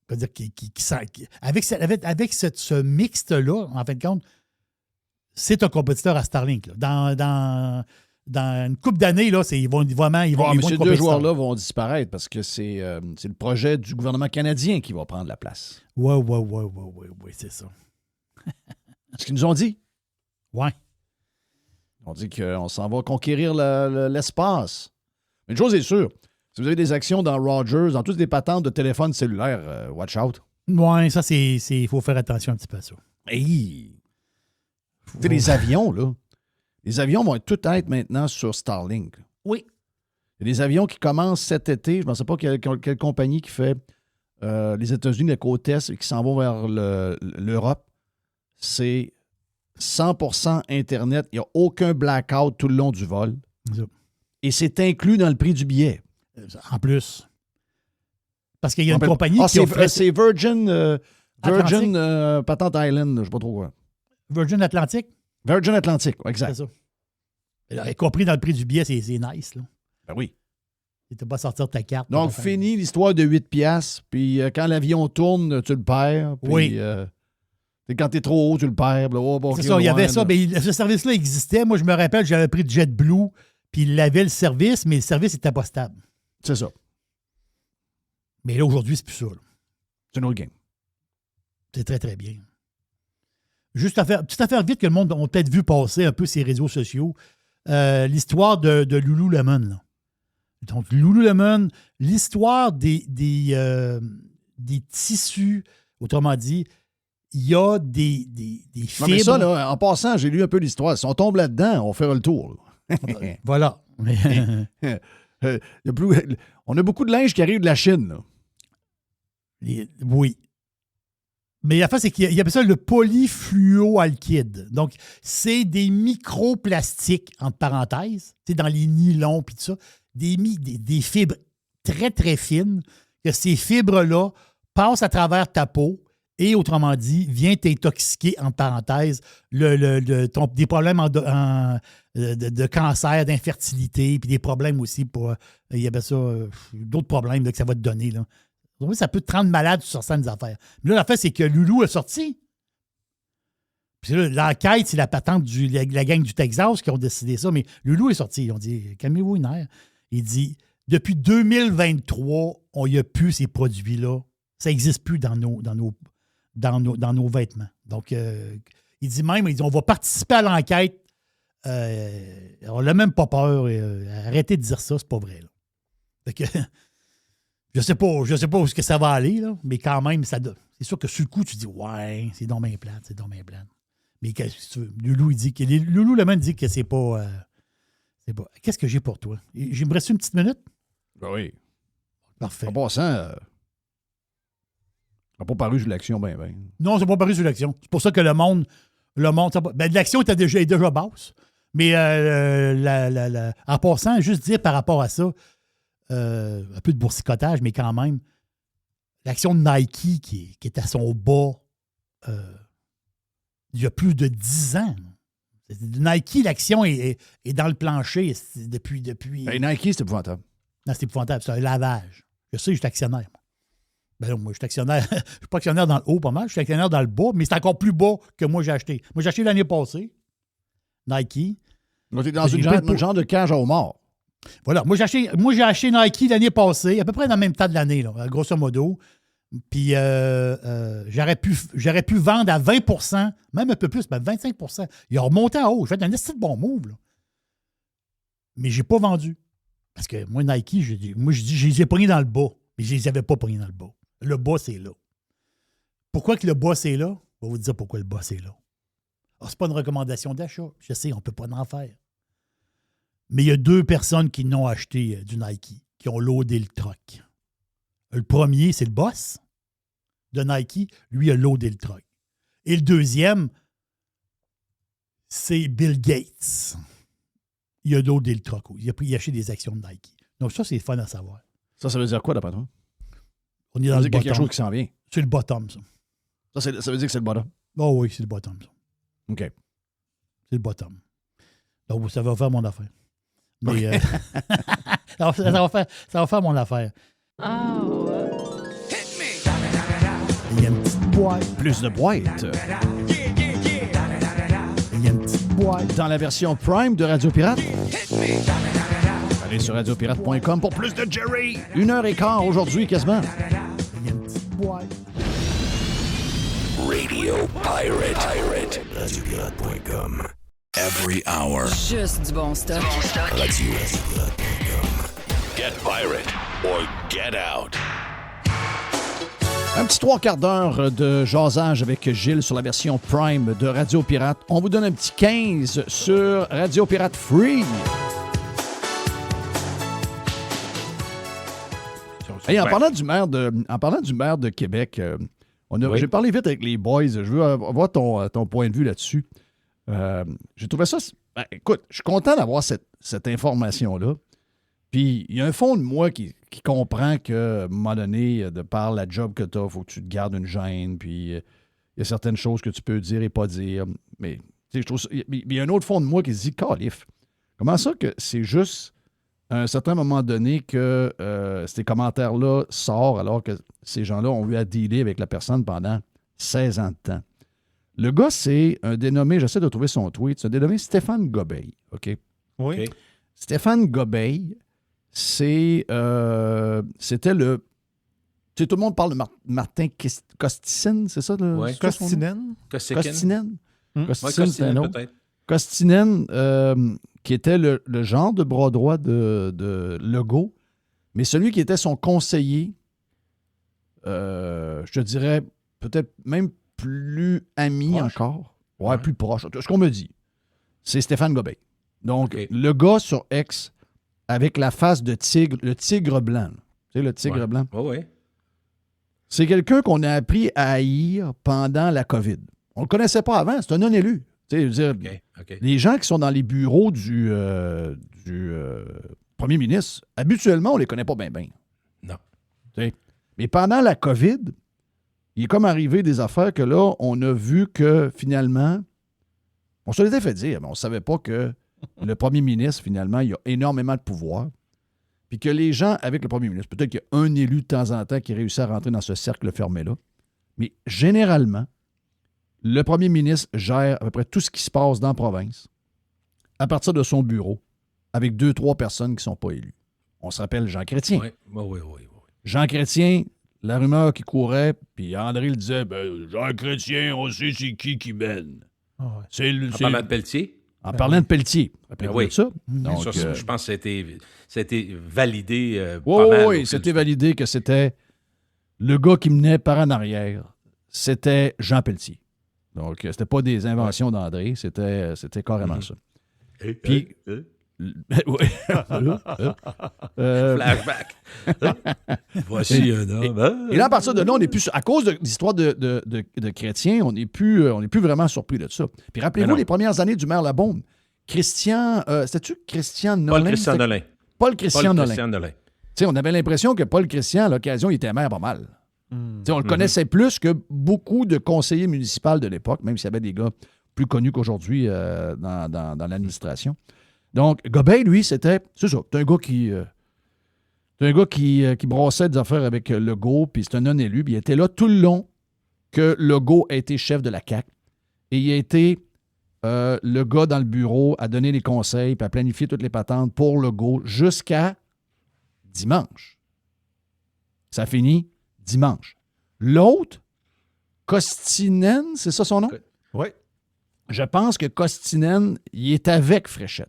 c'est-à-dire avec ce mixte-là, en fin de compte, c'est un compétiteur à Starlink. Là. dans une couple d'années, là, ils vont vraiment. Ils vont mais être ces deux compétiteurs. joueurs-là vont disparaître parce que c'est le projet du gouvernement canadien qui va prendre la place. Ouais, c'est ça. C'est ce qu'ils nous ont dit. Ouais. On dit qu'on s'en va conquérir l'espace. Mais une chose est sûre, si vous avez des actions dans Rogers, dans toutes les patentes de téléphone cellulaire, watch out. Ouais, ça, il faut faire attention un petit peu à ça. Hey! Tu sais, les avions, là. Les avions vont tout être maintenant sur Starlink. Oui. Il y a des avions qui commencent cet été. Je ne sais pas quelle compagnie qui fait les États-Unis, la côte Est, et qui s'en vont vers l'Europe. C'est 100% Internet. Il n'y a aucun blackout tout le long du vol. Ça. Et c'est inclus dans le prix du billet. En plus. Parce qu'il y a une compagnie qui offre... C'est Virgin Patent Island, je ne sais pas trop quoi. Virgin Atlantic? Virgin Atlantic, exact. C'est ça. Alors, compris dans le prix du billet, c'est nice, là. Ben oui. Tu n'as pas sortir ta carte. Donc, fini l'histoire de 8$, puis quand l'avion tourne, tu le perds. Puis, oui. Quand tu es trop haut, tu le perds. C'est ça, il y avait ça. Mais ce service-là existait. Moi, je me rappelle, j'avais pris JetBlue, puis il avait le service, mais le service n'était pas stable. C'est ça. Mais là, aujourd'hui, c'est plus ça. Là. C'est une autre game. C'est très, très bien. Juste petite affaire vite que le monde a peut-être vu passer un peu ces réseaux sociaux. L'histoire de Lululemon. Là. Donc, Lululemon, l'histoire des tissus, autrement dit, il y a des fibres. Non, mais ça, là, en passant, j'ai lu un peu l'histoire. Si on tombe là-dedans, on fera le tour. Voilà. On a beaucoup de linge qui arrive de la Chine. Là. Oui. Mais la face, c'est qu'il appelle ça le polyfluoalkyd. Donc, c'est des microplastiques, entre parenthèses, dans les nylons et tout ça, des fibres très, très fines, que ces fibres-là passent à travers ta peau et, autrement dit, viennent t'intoxiquer, entre parenthèses, des problèmes de cancer, d'infertilité, puis des problèmes aussi pour... il y avait ça, d'autres problèmes là, que ça va te donner, là. Oui, ça peut te rendre malade sur certaines affaires. Mais là, l'affaire, c'est que Loulou est sorti. Puis là, l'enquête, c'est la patente de la gang du Texas qui ont décidé ça. Mais Loulou est sorti. Ils ont dit, calmez-vous une heure. Il dit, depuis 2023, on n'y a plus ces produits-là. Ça n'existe plus dans nos vêtements. Donc, il dit même, on va participer à l'enquête. On n'a même pas peur. Arrêtez de dire ça, c'est pas vrai. Là. Fait que... Je sais pas où est-ce que ça va aller, là, mais quand même, c'est sûr que sur le coup, tu dis « Ouais, c'est donc bien plate, c'est donc bien plate. » Mais Loulou Lemon dit que c'est pas... Qu'est-ce que j'ai pour toi? Il me reste une petite minute? Ben oui. Parfait. En passant, ça n'a pas paru sur l'action, ben. Non, ça n'a pas paru sur l'action. C'est pour ça que le monde l'action était déjà basse. Mais en passant, juste dire par rapport à ça, un peu de boursicotage, mais quand même, l'action de Nike qui est à son bas il y a plus de 10 ans. Nike, l'action est dans le plancher depuis... Ben, Nike, c'est épouvantable. Non, c'est épouvantable. C'est un lavage. Je sais, je suis actionnaire. Ben non, moi, je suis actionnaire. Je ne suis pas actionnaire dans le haut, pas mal. Je suis actionnaire dans le bas, mais c'est encore plus bas que moi, j'ai acheté. Moi, j'ai acheté l'année passée. Nike. Donc, tu es dans un genre de cage à homard. Voilà. Moi, j'ai acheté Nike l'année passée, à peu près dans le même temps de l'année, là, grosso modo. Puis, j'aurais pu vendre à 20 %, même un peu plus, mais 25 %. Il a remonté en haut. J'ai fait un assez bon move, là. Mais je n'ai pas vendu. Parce que moi, Nike, je les ai pognés dans le bas. Mais je ne les avais pas pognés dans le bas. Le bas, c'est là. Pourquoi que le bas, c'est là? Je vais vous dire pourquoi le bas, c'est là. Ce n'est pas une recommandation d'achat. Je sais, on ne peut pas en faire. Mais il y a 2 personnes qui n'ont acheté du Nike, qui ont loadé le truck. Le premier, c'est le boss de Nike. Lui a loadé le truck. Et le deuxième, c'est Bill Gates. Il a loadé le truck. Il a acheté des actions de Nike. Donc ça, c'est fun à savoir. Ça veut dire quoi, d'après toi? On est dans le bottom. quelque chose qui s'en vient. C'est le bottom, ça. Ça veut dire que c'est le bottom? Oh oui, c'est le bottom, ça. OK. C'est le bottom. Donc, ça va faire mon affaire. Mais ça va faire mon affaire. Oh. Il y a une petite boîte. Plus de boîtes. Il y a une petite boîte. Dans la version Prime de Radio Pirate. Allez sur radiopirate.com pour plus de Jerry. 1h15 aujourd'hui, quasiment. Il y a une petite boîte. Radio Pirate. RadioPirate.com. Every hour. Juste du bon stock. RadioPirate.com. Get pirate or get out. Un petit 3/4 d'heure de jasage avec Gilles sur la version Prime de Radio Pirate. On vous donne un petit 15 sur Radio Pirate Free. Hey, en parlant du maire de Québec, j'ai parlé vite avec les boys. Je veux avoir ton point de vue là-dessus. J'ai trouvé ça... écoute, je suis content d'avoir cette information-là. Puis, il y a un fond de moi qui comprend qu'à un moment donné, de par la job que tu as, il faut que tu te gardes une gêne. Puis, il y a certaines choses que tu peux dire et pas dire. Mais, tu sais, je trouve ça... Il y a un autre fond de moi qui se dit, calif, comment ça que c'est juste à un certain moment donné que ces commentaires-là sortent alors que ces gens-là ont eu à dealer avec la personne pendant 16 ans de temps. Le gars, c'est un dénommé, j'essaie de trouver son tweet, c'est un dénommé Stéphane Gobeil. OK? Oui. OK. Stéphane Gobeil, c'était le... Tu sais, tout le monde parle de Martin Costinen, c'est ça? Ouais. Costinen. Costinen? Ouais, Costinen, c'est un autre. peut-être. Costinen, qui était le genre de bras droit de Legault, mais celui qui était son conseiller, je te dirais peut-être même plus ami Proche. encore. Ouais, Ouais. plus proche. Ce qu'on me dit, c'est Stéphane Gobeil. Donc, OK. le gars sur X avec la face de tigre, le tigre blanc. Tu sais, le tigre Ouais. blanc. Oui. C'est quelqu'un qu'on a appris à haïr pendant la COVID. On ne le connaissait pas avant, c'est un non-élu. Tu sais, je veux dire, OK. les gens qui sont dans les bureaux du premier ministre, habituellement, on ne les connaît pas bien. Non. Mais pendant la COVID, il est comme arrivé des affaires que là, on a vu que finalement, on se l'était fait dire, mais on ne savait pas que le premier ministre, finalement, il a énormément de pouvoir. Puis que les gens avec le premier ministre, peut-être qu'il y a un élu de temps en temps qui réussit à rentrer dans ce cercle fermé-là, mais généralement, le premier ministre gère à peu près tout ce qui se passe dans la province à partir de son bureau avec 2-3 personnes qui ne sont pas élues. On se rappelle Jean Chrétien. Oui. Jean Chrétien, la rumeur qui courait, puis André le disait, Jean Chrétien, on sait c'est qui mène. Ah ouais. En parlant de Pelletier, En parlant de Pelletier. Rappelez-vous oui. de ça? bien Donc, sûr, je pense que ça a été validé pas mal. oui, c'était validé que c'était le gars qui menait par en arrière. C'était Jean Pelletier. Donc, c'était pas des inventions d'André, c'était carrément ça. Puis, oui. Flashback. Voici un homme. Et là, à partir de là, on n'est plus, à cause de l'histoire de Chrétien, on n'est plus vraiment surpris de ça. Puis rappelez-vous les premières années du maire Labaume. Christian, c'était-tu Christian Nolin? Paul Christian Nolin. Paul Christian Nolin. Nolin. Tu sais, on avait l'impression que Paul Christian, à l'occasion, il était maire pas mal. Tu sais, on le connaissait plus que beaucoup de conseillers municipaux de l'époque, même s'il y avait des gars plus connus qu'aujourd'hui dans l'administration. Donc, Gobeil, lui, c'est ça. C'est un gars qui brassait des affaires avec Legault, puis c'est un non-élu, puis il était là tout le long que Legault a été chef de la CAQ. Et il a été le gars dans le bureau à donner les conseils, puis à planifier toutes les patentes pour Legault jusqu'à dimanche. Ça finit dimanche. L'autre, Costinen, c'est ça son nom? Oui. Je pense que Costinen, il est avec Fréchette.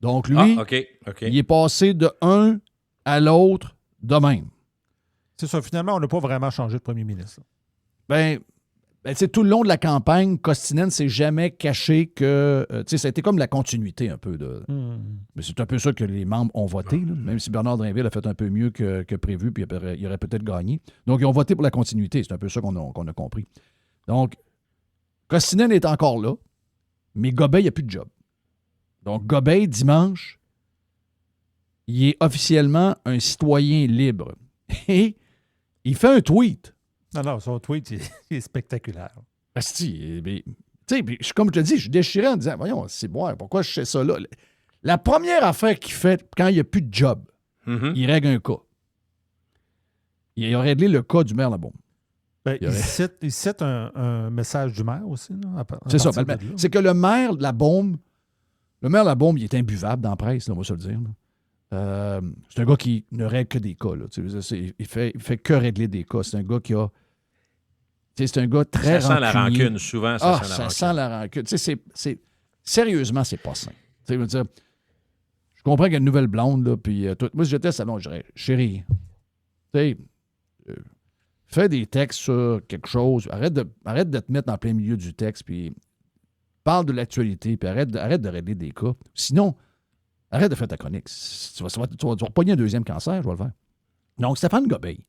Donc, lui, OK. il est passé de un à l'autre de même. C'est ça. Finalement, on n'a pas vraiment changé de premier ministre. Ben tu sais, tout le long de la campagne, Costinen s'est jamais caché que... tu sais, ça a été comme la continuité un peu. Mais c'est un peu ça que les membres ont voté, là, même si Bernard Drinville a fait un peu mieux que prévu, puis il aurait peut-être gagné. Donc, ils ont voté pour la continuité. C'est un peu ça qu'on a compris. Donc, Costinen est encore là, mais Gobeil n'a plus de job. Donc, Gobeil, dimanche, il est officiellement un citoyen libre. Et il fait un tweet. Non, son tweet, il est spectaculaire. Asti, tu sais, comme je te dis, je suis déchiré en disant, voyons, c'est bon, pourquoi je fais ça là? La première affaire qu'il fait quand il n'y a plus de job, il règle un cas. Il a réglé le cas du maire Labaume. Il cite un message du maire aussi. Là, C'est ça. C'est que le maire Labaume Le maire Labaume, il est imbuvable dans la presse, là, on va se le dire. C'est un gars qui ne règle que des cas. Là, il fait que régler des cas. C'est un gars qui a... C'est un gars très ça sent rancunier. la rancune, souvent. Ça sent la rancune. Sérieusement, c'est pas sain. Je veux dire, je comprends qu'il y a une nouvelle blonde, là, puis moi, si j'étais à salon, je dirais, chérie, fais des textes sur quelque chose, arrête de te mettre en plein milieu du texte, puis parle de l'actualité, puis arrête de régler des cas. Sinon, arrête de faire ta chronique. Tu vas repogner un deuxième cancer, je vais le faire. Donc, Stéphane Gobeil,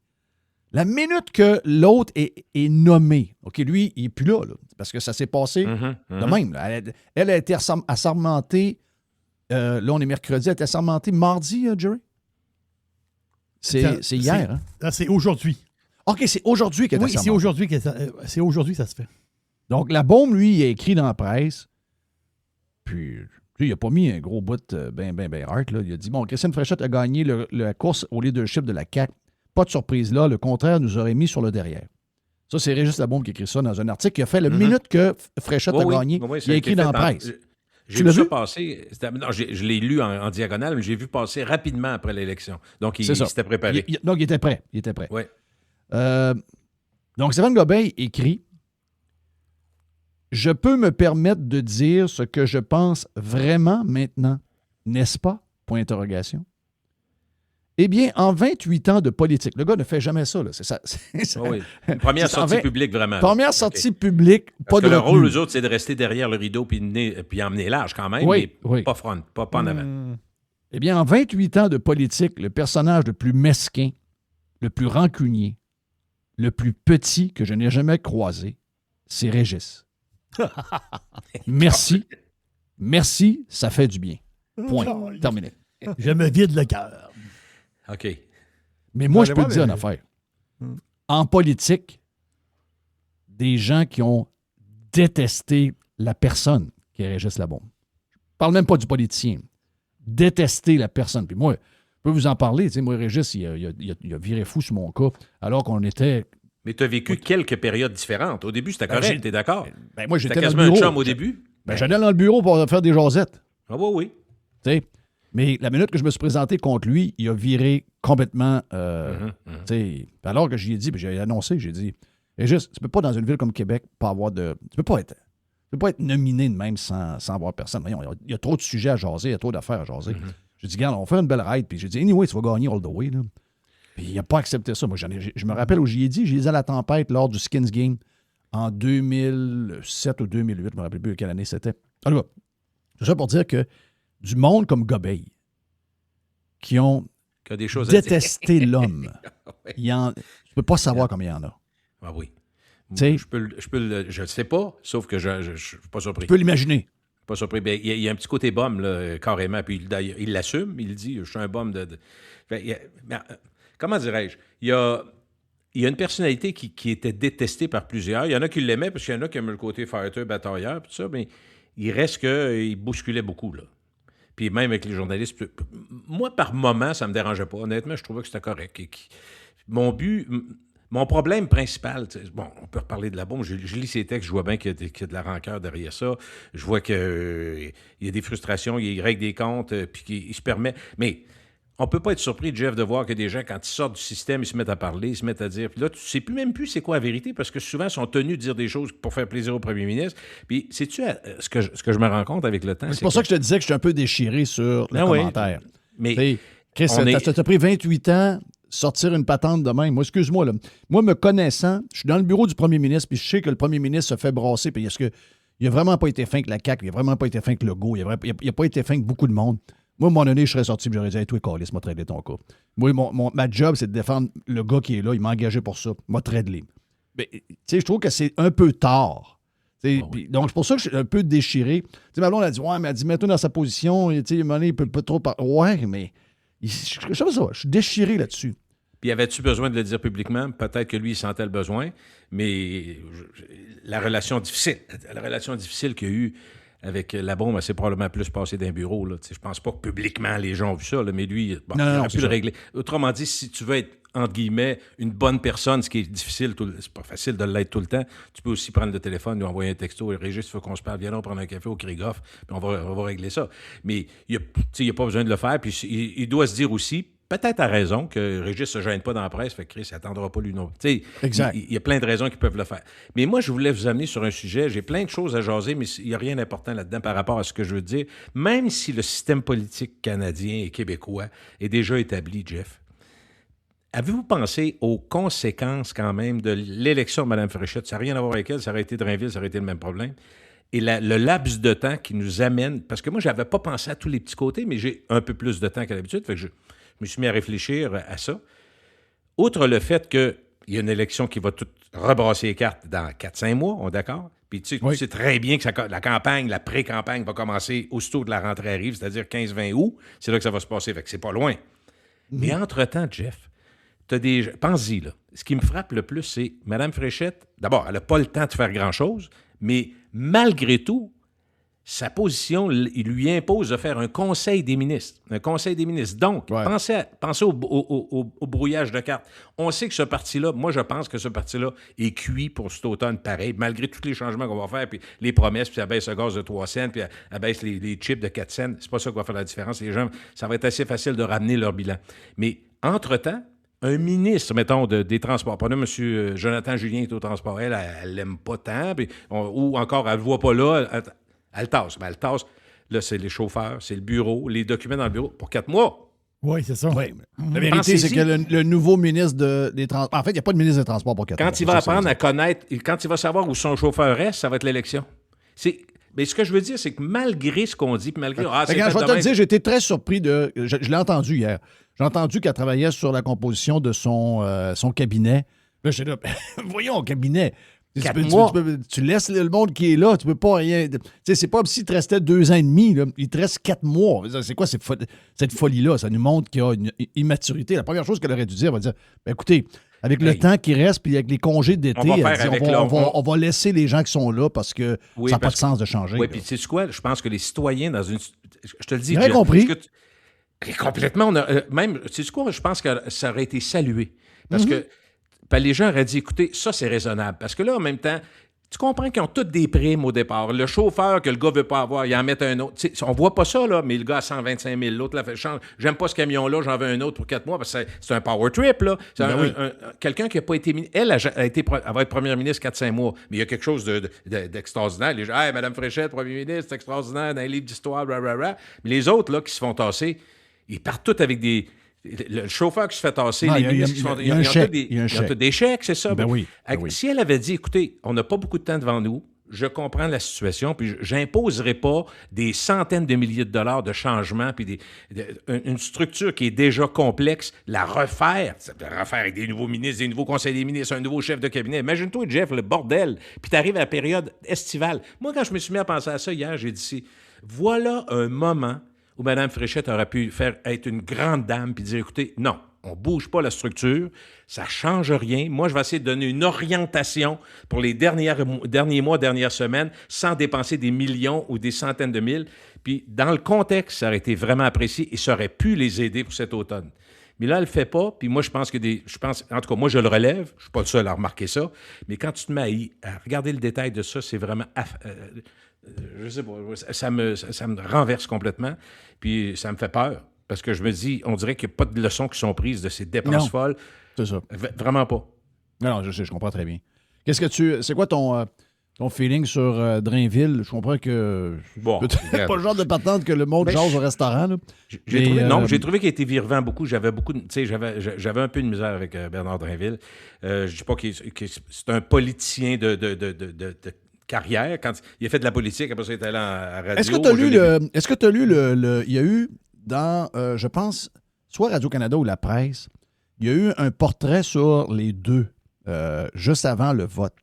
la minute que l'autre est nommé, OK, lui, il n'est plus là, parce que ça s'est passé de même. Là. Elle a été assermentée, là, on est mercredi, elle a été assermentée mardi, Jerry? C'est hier, hein? C'est aujourd'hui. OK, c'est aujourd'hui qu'elle est assermentée. Oui, c'est aujourd'hui que ça se fait. Donc, Labaume, lui, il a écrit dans la presse, puis il n'a pas mis un gros bout ben hard, là. Il a dit, bon, Christiane Fréchette a gagné la course au leadership de la CAQ. Pas de surprise là, le contraire nous aurait mis sur le derrière. Ça, c'est Régis Labaume qui a écrit ça dans un article qui a fait le minute que Fréchette a gagné. Il a écrit dans la presse. J'ai vu ça passer. Non, je l'ai lu en diagonale, mais j'ai vu passer rapidement après l'élection. Donc, il s'était préparé. Donc, il était prêt. Oui. Donc, Stéphane Gobeil écrit « Je peux me permettre de dire ce que je pense vraiment maintenant, n'est-ce pas? » Point d'interrogation. Eh bien, en 28 ans de politique, le gars ne fait jamais ça. Là. C'est ça. Oui. Première sortie publique, vraiment. Première sortie publique, pas de le rôle, eux autres, c'est de rester derrière le rideau puis emmener large quand même, mais pas front, pas en avant. Eh bien, en 28 ans de politique, le personnage le plus mesquin, le plus rancunier, le plus petit que je n'ai jamais croisé, c'est Régis. Merci. Merci, ça fait du bien. Point. Terminé. Je me vide le cœur. OK. Mais moi, je peux te dire une affaire. En politique, des gens qui ont détesté la personne qui est Régis Labaume. Je parle même pas du politicien. Détester la personne. Puis moi, je peux vous en parler. Tu sais, moi, Régis, il a viré fou sur mon cas, alors qu'on était... Mais tu as vécu quelques périodes différentes. Au début, c'était correct, t'es d'accord? Moi, j'étais quasiment un chum au début. J'allais dans le bureau pour faire des jasettes. Ah oui. Tu sais, mais la minute que je me suis présenté contre lui, il a viré complètement. Alors que j'y ai dit, puis j'ai annoncé, j'ai dit, Régis, tu peux pas, dans une ville comme Québec, pas avoir de. Tu peux pas être nominé de même sans avoir personne. Voyons, il y a trop de sujets à jaser, il y a trop d'affaires à jaser. J'ai dit, regarde, on va faire une belle ride, puis j'ai dit, anyway, tu vas gagner all the way. Là. Puis il n'a pas accepté ça. Moi, je me rappelle où j'y ai dit, j'ai dit à la tempête lors du Skins Game en 2007 ou 2008, je ne me rappelle plus quelle année c'était. Alors, tout ça pour dire que du monde comme Gobeil, qui ont détesté l'homme, tu ne peux pas savoir combien il y en a. Ah oui. T'sais, je ne sais pas, sauf que je ne suis pas surpris. Tu peux l'imaginer. Pas surpris. Ben, il y a un petit côté bum, là, carrément. Puis il l'assume, il dit, je suis un bum de... comment dirais-je? Il y a une personnalité qui était détestée par plusieurs. Il y en a qui l'aimaient, parce qu'il y en a qui aiment le côté fighter, batailleur, tout ça, mais il reste qu'il bousculait beaucoup, là. Puis même avec les journalistes, moi, par moment, ça ne me dérangeait pas. Honnêtement, je trouvais que c'était correct. Mon problème principal, bon, on peut reparler de la bombe, je lis ses textes, je vois bien qu'il y a de la rancœur derrière ça. Je vois qu'il y a des frustrations, il règle des comptes, puis qu'il se permet... Mais on ne peut pas être surpris, Jeff, de voir que des gens, quand ils sortent du système, ils se mettent à parler, ils se mettent à dire... Puis là, tu ne sais plus même plus c'est quoi la vérité, parce que souvent, ils sont tenus de dire des choses pour faire plaisir au premier ministre. Puis, sais-tu ce que je me rends compte avec le temps? C'est pour ça que je te disais que je suis un peu déchiré sur les commentaires. Mais Chris, t'as pris 28 ans, sortir une patente de même. Moi, excuse-moi, là. Moi, me connaissant, je suis dans le bureau du premier ministre, puis je sais que le premier ministre se fait brasser, puis il n'a vraiment pas été fin que la CAQ, il n'a vraiment pas été fin que Legault, il n'a pas été fin que beaucoup de monde. Moi, à un moment donné, je serais sorti et j'aurais dit « Hey, toi, Carlis, m'a traité ton cas. » Moi, ma job, c'est de défendre le gars qui est là. Il m'a engagé pour ça. M'a traité. Mais, tu sais, je trouve que c'est un peu tard. Oui. Donc, c'est pour ça que je suis un peu déchiré. Tu sais, ma blonde a dit « Ouais, mais elle dit, mets-toi dans sa position. » Tu sais, à un moment donné, il peut pas trop parler. Ouais, mais je sais pas ça. Je suis déchiré là-dessus. Puis, avais-tu besoin de le dire publiquement? Peut-être que lui, il sentait le besoin. Mais la relation difficile qu'il y a eu avec la bombe, c'est probablement plus passé d'un bureau. Là. Je pense pas que publiquement les gens ont vu ça, là, mais lui, bon, il aurait pu le régler. Autrement dit, si tu veux être, entre guillemets, une bonne personne, ce qui est difficile, c'est pas facile de l'être tout le temps, tu peux aussi prendre le téléphone, lui envoyer un texto, et Régis, il faut qu'on se parle, viens là, on prendre un café au Krieghoff, puis on va régler ça. Mais il n'y a pas besoin de le faire, puis il doit se dire aussi, peut-être à raison, que Régis ne se gêne pas dans la presse, fait que Chris n'attendra pas lui non plus. Exact. Il y a plein de raisons qui peuvent le faire. Mais moi, je voulais vous amener sur un sujet, j'ai plein de choses à jaser, mais il n'y a rien d'important là-dedans par rapport à ce que je veux dire. Même si le système politique canadien et québécois est déjà établi, Jeff, avez-vous pensé aux conséquences quand même de l'élection de Mme Fréchette? Ça n'a rien à voir avec elle, ça aurait été Drainville, ça aurait été le même problème. Et le laps de temps qui nous amène, parce que moi, je n'avais pas pensé à tous les petits côtés, mais j'ai un peu plus de temps qu'à l'habitude, fait que je me suis mis à réfléchir à ça. Outre le fait qu'il y a une élection qui va tout rebrasser les cartes dans 4-5 mois, on est d'accord? Puis tu sais très bien que la campagne, la pré-campagne va commencer aussitôt que la rentrée arrive, c'est-à-dire 15-20 août, c'est là que ça va se passer, fait que c'est pas loin. Mais entre-temps, Jeff, pense-y, là. Ce qui me frappe le plus, c'est Mme Fréchette, d'abord, elle n'a pas le temps de faire grand-chose, mais malgré tout, sa position, il lui impose de faire un conseil des ministres. Un conseil des ministres. Donc, pensez au brouillage de cartes. On sait que ce parti-là, moi, je pense que ce parti-là est cuit pour cet automne pareil, malgré tous les changements qu'on va faire, puis les promesses, puis elle baisse le gaz de 3 cents, puis elle baisse les chips de 4 cents. C'est pas ça qui va faire la différence. Les gens, ça va être assez facile de ramener leur bilan. Mais, entre-temps, un ministre, mettons, des Transports, pas là, M. Jonathan Julien est au transport, elle l'aime pas tant, ou encore, elle le voit pas là, elle tasse. Mais elle tasse, là, c'est les chauffeurs, c'est le bureau, les documents dans le bureau pour 4 mois. Oui, c'est ça. Oui. La vérité, c'est que le nouveau ministre des Transports... En fait, il n'y a pas de ministre des Transports pour 4 mois. Quand il va apprendre à connaître, quand il va savoir où son chauffeur reste, ça va être l'élection. Mais ce que je veux dire, c'est que malgré ce qu'on dit, puis malgré... je vais te le dire, j'ai été très surpris de... Je l'ai entendu hier. J'ai entendu qu'elle travaillait sur la composition de son cabinet. Là, j'étais là, voyons, cabinet. Tu laisses le monde qui est là, tu peux pas rien... C'est pas comme s'il te restait 2 ans et demi, là. Il te reste 4 mois. C'est quoi cette folie-là? Ça nous montre qu'il y a une immaturité. La première chose qu'elle aurait dû dire, elle va dire, écoutez, avec le temps qui reste, puis avec les congés d'été, on va laisser les gens qui sont là parce que ça n'a pas de sens de changer. Oui, puis tu sais quoi? Je pense que les citoyens dans une... Je te le dis, j'ai compris. Complètement. Même, tu sais quoi? Je pense que ça aurait été salué. Parce que les gens auraient dit, écoutez, ça, c'est raisonnable. Parce que là, en même temps, tu comprends qu'ils ont toutes des primes au départ. Le chauffeur que le gars ne veut pas avoir, il en met un autre. T'sais, on ne voit pas ça, là, mais le gars a 125 000. L'autre, là, fait, j'aime pas ce camion-là, j'en veux un autre pour 4 mois, parce que c'est un power trip, là. C'est quelqu'un qui n'a pas été... Elle va être première ministre 4-5 mois, mais il y a quelque chose d'extraordinaire. Les gens, hey, Mme Fréchette, premier ministre, c'est extraordinaire, dans les livres d'histoire, blablabla. Mais les autres, là, qui se font tasser, ils partent tous avec des... Le chauffeur qui se fait tasser, les ministres qui se font... Il y a un chèque. Il y a un chèque. Des chèques, c'est ça. Ben oui. Si elle avait dit, écoutez, on n'a pas beaucoup de temps devant nous, je comprends la situation, puis j'imposerai pas des centaines de milliers de dollars de changements, puis une structure qui est déjà complexe, la refaire avec des nouveaux ministres, des nouveaux conseils des ministres, un nouveau chef de cabinet. Imagine-toi, Jeff, le bordel, puis tu arrives à la période estivale. Moi, quand je me suis mis à penser à ça hier, j'ai dit, voilà un moment où Mme Fréchette aurait pu être une grande dame puis dire, écoutez, non, on ne bouge pas la structure, ça ne change rien. Moi, je vais essayer de donner une orientation pour les derniers mois, dernières semaines, sans dépenser des millions ou des centaines de mille. Puis, dans le contexte, ça aurait été vraiment apprécié et ça aurait pu les aider pour cet automne. Mais là, elle ne le fait pas. Puis moi, en tout cas, moi, je le relève. Je ne suis pas le seul à remarquer ça. Mais quand tu te mets à regarder le détail de ça, c'est vraiment... je sais pas, ça me renverse complètement. Puis ça me fait peur. Parce que je me dis, on dirait qu'il n'y a pas de leçons qui sont prises de ces dépenses folles. C'est ça. Vraiment pas. Non, je comprends très bien. C'est quoi ton feeling sur Drainville? Je comprends que c'est pas le genre de patente que le monde jase au restaurant. Là. J'ai trouvé qu'il a été virvant beaucoup. J'avais un peu de misère avec Bernard Drainville. Je dis pas que c'est un politicien de carrière. Quand il a fait de la politique, après ça, il est allé à radio. Est-ce que tu as lu il y a eu dans, je pense, soit Radio-Canada ou La Presse, il y a eu un portrait sur les deux juste avant le vote.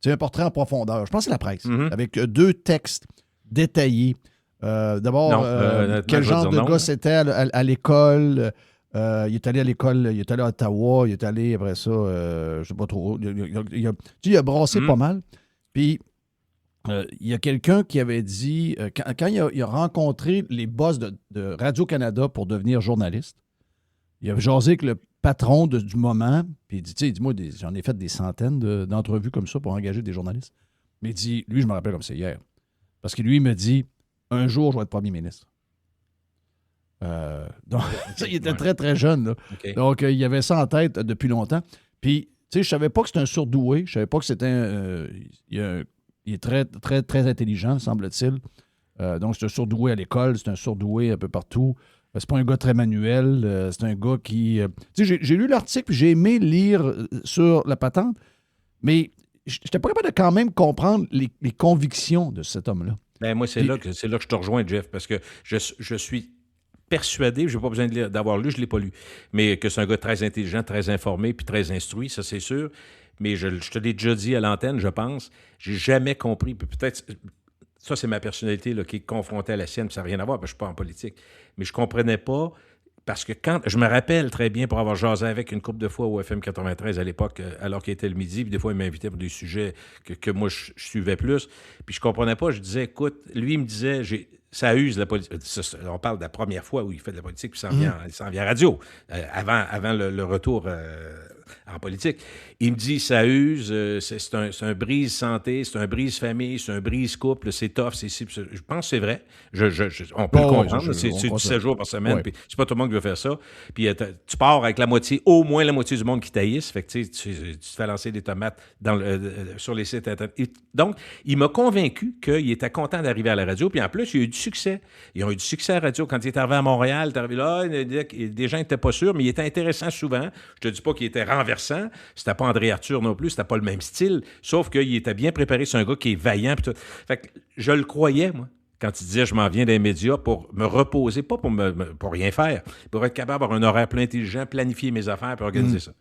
C'est un portrait en profondeur. Je pense que c'est La Presse, avec 2 textes détaillés. D'abord, quel genre de gars c'était à l'école. Il est allé à l'école, il est allé à Ottawa, il est allé après ça, je ne sais pas trop. Il a brassé pas mal. Puis, il y a quelqu'un qui avait dit, quand il a rencontré les boss de Radio-Canada pour devenir journaliste, il a jasé avec le patron du moment, puis il dit, tu sais, dis-moi, j'en ai fait des centaines d'entrevues comme ça pour engager des journalistes. Mais il dit, lui, je me rappelle comme c'est hier. Parce que lui, il me dit, un jour, je vais être premier ministre. Donc, il était très, très jeune. Là. Okay. Donc, il avait ça en tête depuis longtemps. Puis, tu sais, je savais pas que c'était un surdoué. Je savais pas que c'était il est très, très, très intelligent, semble-t-il. Donc, c'est un surdoué à l'école, c'est un surdoué un peu partout. C'est pas un gars très manuel. C'est un gars qui... tu sais, j'ai lu l'article, puis j'ai aimé lire sur la patente, mais j'étais pas capable de quand même comprendre les convictions de cet homme-là. Ben, moi, c'est là que je te rejoins, Jeff, parce que je suis persuadé, je n'ai pas besoin d'avoir lu, je ne l'ai pas lu, mais que c'est un gars très intelligent, très informé, puis très instruit, ça c'est sûr. Mais je te l'ai déjà dit à l'antenne, je pense, j'ai jamais compris, puis peut-être, ça c'est ma personnalité là, qui est confrontée à la sienne, puis ça n'a rien à voir, parce que je ne suis pas en politique, mais je ne comprenais pas, parce que quand, je me rappelle très bien pour avoir jasé avec une couple de fois au FM 93 à l'époque, alors qu'il était le midi, puis des fois il m'invitait pour des sujets que moi je suivais plus, puis je comprenais pas, je disais, écoute, lui il me disait, ça use la politique. On parle de la première fois où il fait de la politique, puis il s'en vient à radio, avant le retour en politique. Il me dit, ça use, c'est un brise santé, c'est un brise famille, c'est un brise couple, c'est tough, c'est ci. Je pense que c'est vrai. On peut le comprendre. C'est 17 jours par semaine, puis c'est pas tout le monde qui veut faire ça. Puis tu pars avec au moins la moitié du monde qui taillisse, fait que tu te fais lancer des tomates sur les sites Internet. Donc, il m'a convaincu qu'il était content d'arriver à la radio, puis en plus, il a eu du succès. Ils ont eu du succès à la radio. Quand il est arrivé à Montréal, il est arrivé là, des gens n'étaient pas sûrs, mais il était intéressant souvent. Je te dis pas qu'il était renversant. C'était pas André Arthur non plus, c'était pas le même style. Sauf qu'il était bien préparé. C'est un gars qui est vaillant. Pis tout. Fait que je le croyais, moi, quand il disait je m'en viens des médias pour me reposer, pas pour rien faire, pour être capable d'avoir un horaire plus intelligent, planifier mes affaires puis organiser ça.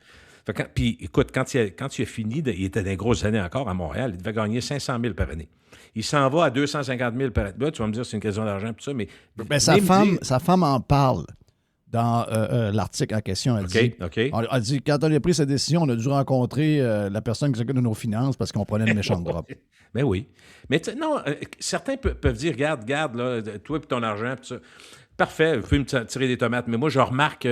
Puis écoute, quand il a fini, il était dans les grosses années encore à Montréal, il devait gagner 500 000 par année. Il s'en va à 250 000 par année. Là, tu vas me dire c'est une question d'argent, tout ça, mais... sa femme en parle dans l'article en question. Elle dit, quand on a pris cette décision, on a dû rencontrer la personne qui s'occupe de nos finances parce qu'on prenait une méchante drop. Ben oui. Mais non, certains peuvent dire, regarde, là, toi et ton argent, tout ça. Parfait, vous pouvez me tirer des tomates. Mais moi, je remarque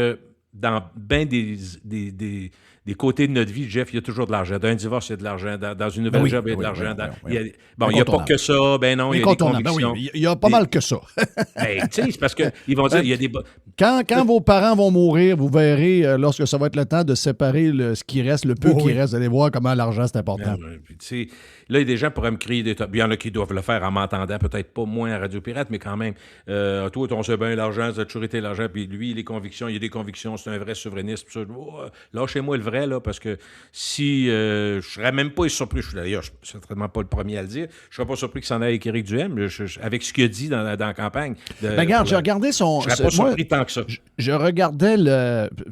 dans bien des côtés de notre vie, Jeff, il y a toujours de l'argent. Dans un divorce, il y a de l'argent. Dans une nouvelle job, il y a de l'argent. Il n'y a pas que ça. Ben non, il y a des convictions. Il y a pas mal que ça. Ben, tu sais, c'est parce qu'ils vont dire, il y a des... Quand vos parents vont mourir, vous verrez, lorsque ça va être le temps de séparer ce qui reste, le peu qui reste, vous allez voir comment l'argent, c'est important. Puis, là, il y a des gens qui pourraient me crier des top. Il y en a qui doivent le faire en m'entendant, peut-être pas moins à Radio Pirate, mais quand même. Toi, on sait bien l'argent, ça a toujours été l'argent. Puis lui, les convictions, il y a des convictions, c'est un vrai souverainiste. Lâchez-moi le vrai, là, parce que si je serais même pas surpris, d'ailleurs, je suis certainement pas le premier à le dire, je serais pas surpris qu'il s'en aille avec Éric Duhaime, avec ce qu'il a dit dans la campagne. Regarde, j'ai regardé son... Je serais pas surpris tant que ça. Je regardais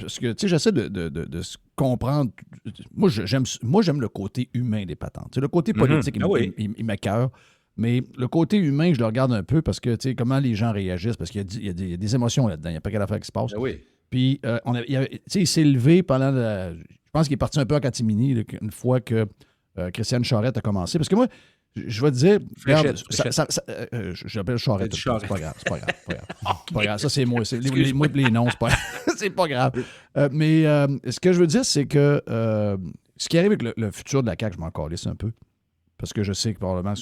parce que, tu sais, j'essaie de comprendre. Moi, j'aime le côté humain des patentes. Tu sais, le côté politique, il m'écoeure. Mais le côté humain, je le regarde un peu parce que, tu sais, comment les gens réagissent, parce qu'il y a des émotions là-dedans. Il n'y a pas qu'à l'affaire qui se passe. Puis, il s'est levé pendant je pense qu'il est parti un peu à catimini une fois que Christiane Charette a commencé. Parce que moi, je vais te dire, regarde, je l'appelle Charette. C'est pas grave. C'est pas grave. Ça, c'est moi. Moi et les noms, c'est pas grave. Mais ce que je veux dire, c'est que ce qui arrive avec le futur de la CAQ, je m'en calisse un peu. Parce que je sais que probablement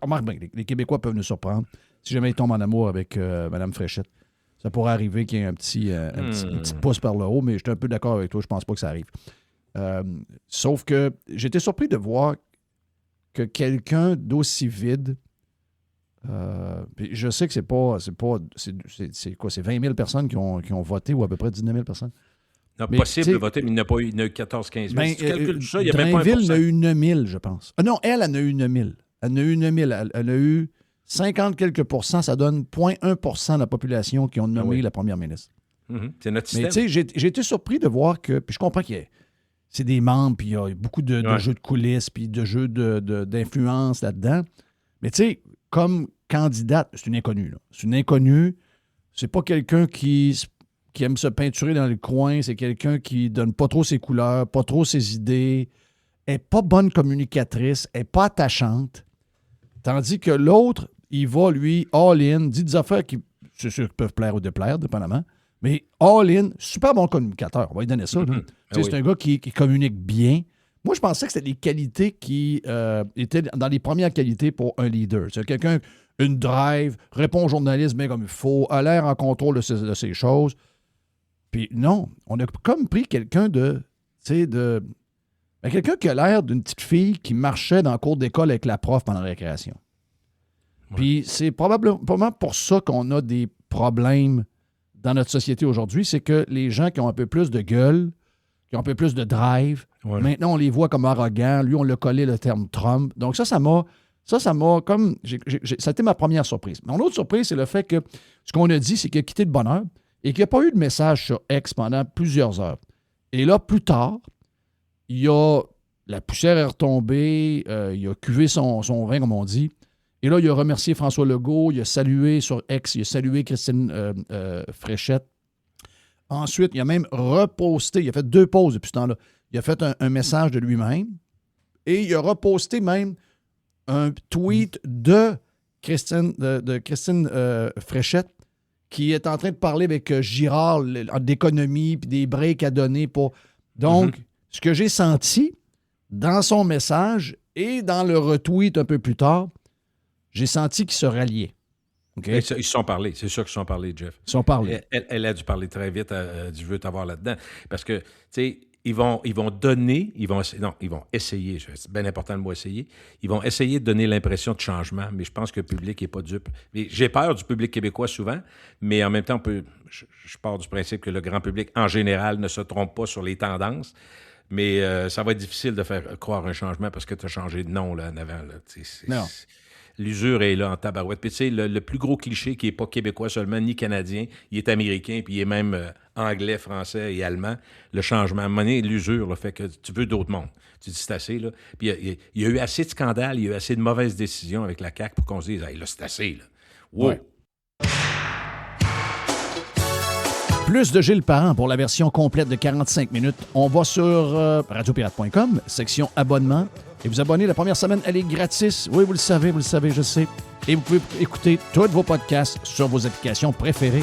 remarque bien, les Québécois peuvent nous surprendre. Si jamais ils tombent en amour avec Mme Fréchette, ça pourrait arriver qu'il y ait un petit pouce par le haut, mais je suis un peu d'accord avec toi, je pense pas que ça arrive. Sauf que j'étais surpris de voir que quelqu'un d'aussi vide, je sais que c'est quoi, c'est 20 000 personnes qui ont voté ou à peu près 19 000 personnes. Non, possible de voter, mais il n'y en a pas eu 14-15 000. Si tu calcules ça, il n'y a même pas 1%. Drainville en a eu 9 000, je pense. Non, elle en a eu 9 000. Elle en a eu 9 000. Elle a eu 50 quelques pourcents. Ça donne 0,1% de la population qui ont nommé la première ministre. C'est notre système. Mais tu sais, j'ai été surpris de voir que, puis je comprends qu'il y a c'est des membres, puis il y a beaucoup de jeux de coulisses, puis de jeux d'influence là-dedans. Mais tu sais, comme candidate, c'est une inconnue. Là. C'est une inconnue. C'est pas quelqu'un qui aime se peinturer dans le coin. C'est quelqu'un qui donne pas trop ses couleurs, pas trop ses idées. Elle n'est pas bonne communicatrice. Elle n'est pas attachante. Tandis que l'autre, il va, lui, all-in, dit des affaires qui, c'est sûr, peuvent plaire ou déplaire, dépendamment, mais all-in, super bon communicateur. On va lui donner ça. C'est un gars qui communique bien. Moi, je pensais que c'était des qualités qui étaient dans les premières qualités pour un leader. C'est quelqu'un, une drive, répond aux journalistes bien comme il faut, a l'air en contrôle de ses choses. Puis non, on a comme pris quelqu'un quelqu'un qui a l'air d'une petite fille qui marchait dans le cours d'école avec la prof pendant la récréation. Ouais. Puis c'est probablement pour ça qu'on a des problèmes dans notre société aujourd'hui, c'est que les gens qui ont un peu plus de gueule, qui ont un peu plus de drive, maintenant on les voit comme arrogants. Lui, on l'a collé le terme Trump. Donc ça m'a comme... ça a été ma première surprise. Mon autre surprise, c'est le fait que ce qu'on a dit, c'est qu'il a quitté de bonne heure et qu'il n'y a pas eu de message sur X pendant plusieurs heures. Et là, plus tard, la poussière est retombée, il a cuvé son vin, comme on dit. Et là, il a remercié François Legault, il a salué sur X, il a salué Christine Fréchette. Ensuite, il a même reposté, il a fait 2 pauses depuis ce temps-là. Il a fait un message de lui-même et il a reposté même un tweet de Christine Fréchette qui est en train de parler avec Girard d'économie puis des breaks à donner pour... Donc, ce que j'ai senti dans son message et dans le retweet un peu plus tard, j'ai senti qu'ils se ralliaient. Okay? Ils se sont parlé. C'est sûr qu'ils se sont parlé, Jeff. Ils se sont parlé. Elle a dû parler très vite. Elle a dit, je veux t'avoir là-dedans. Parce que, tu sais, ils vont essayer, c'est bien important le mot essayer, ils vont essayer de donner l'impression de changement, mais je pense que le public n'est pas dupe. J'ai peur du public québécois souvent, mais en même temps, je pars du principe que le grand public, en général, ne se trompe pas sur les tendances. Mais ça va être difficile de faire croire un changement parce que tu as changé de nom là, en avant. Là, non. L'usure est là en tabarouette. Puis tu sais, le plus gros cliché qui n'est pas québécois seulement, ni canadien, il est américain, puis il est même anglais, français et allemand. Le changement, à un moment donné, l'usure là, fait que tu veux d'autres mondes. Tu dis, c'est assez, là. Puis il y a eu assez de scandales, il y a eu assez de mauvaises décisions avec la CAQ pour qu'on se dise, hey, là, c'est assez, là. Wow! Ouais. Plus de Gilles Parent pour la version complète de 45 minutes. On va sur radiopirate.com, section abonnement. Et vous abonnez la première semaine, elle est gratis. Oui, vous le savez, je sais. Et vous pouvez écouter tous vos podcasts sur vos applications préférées.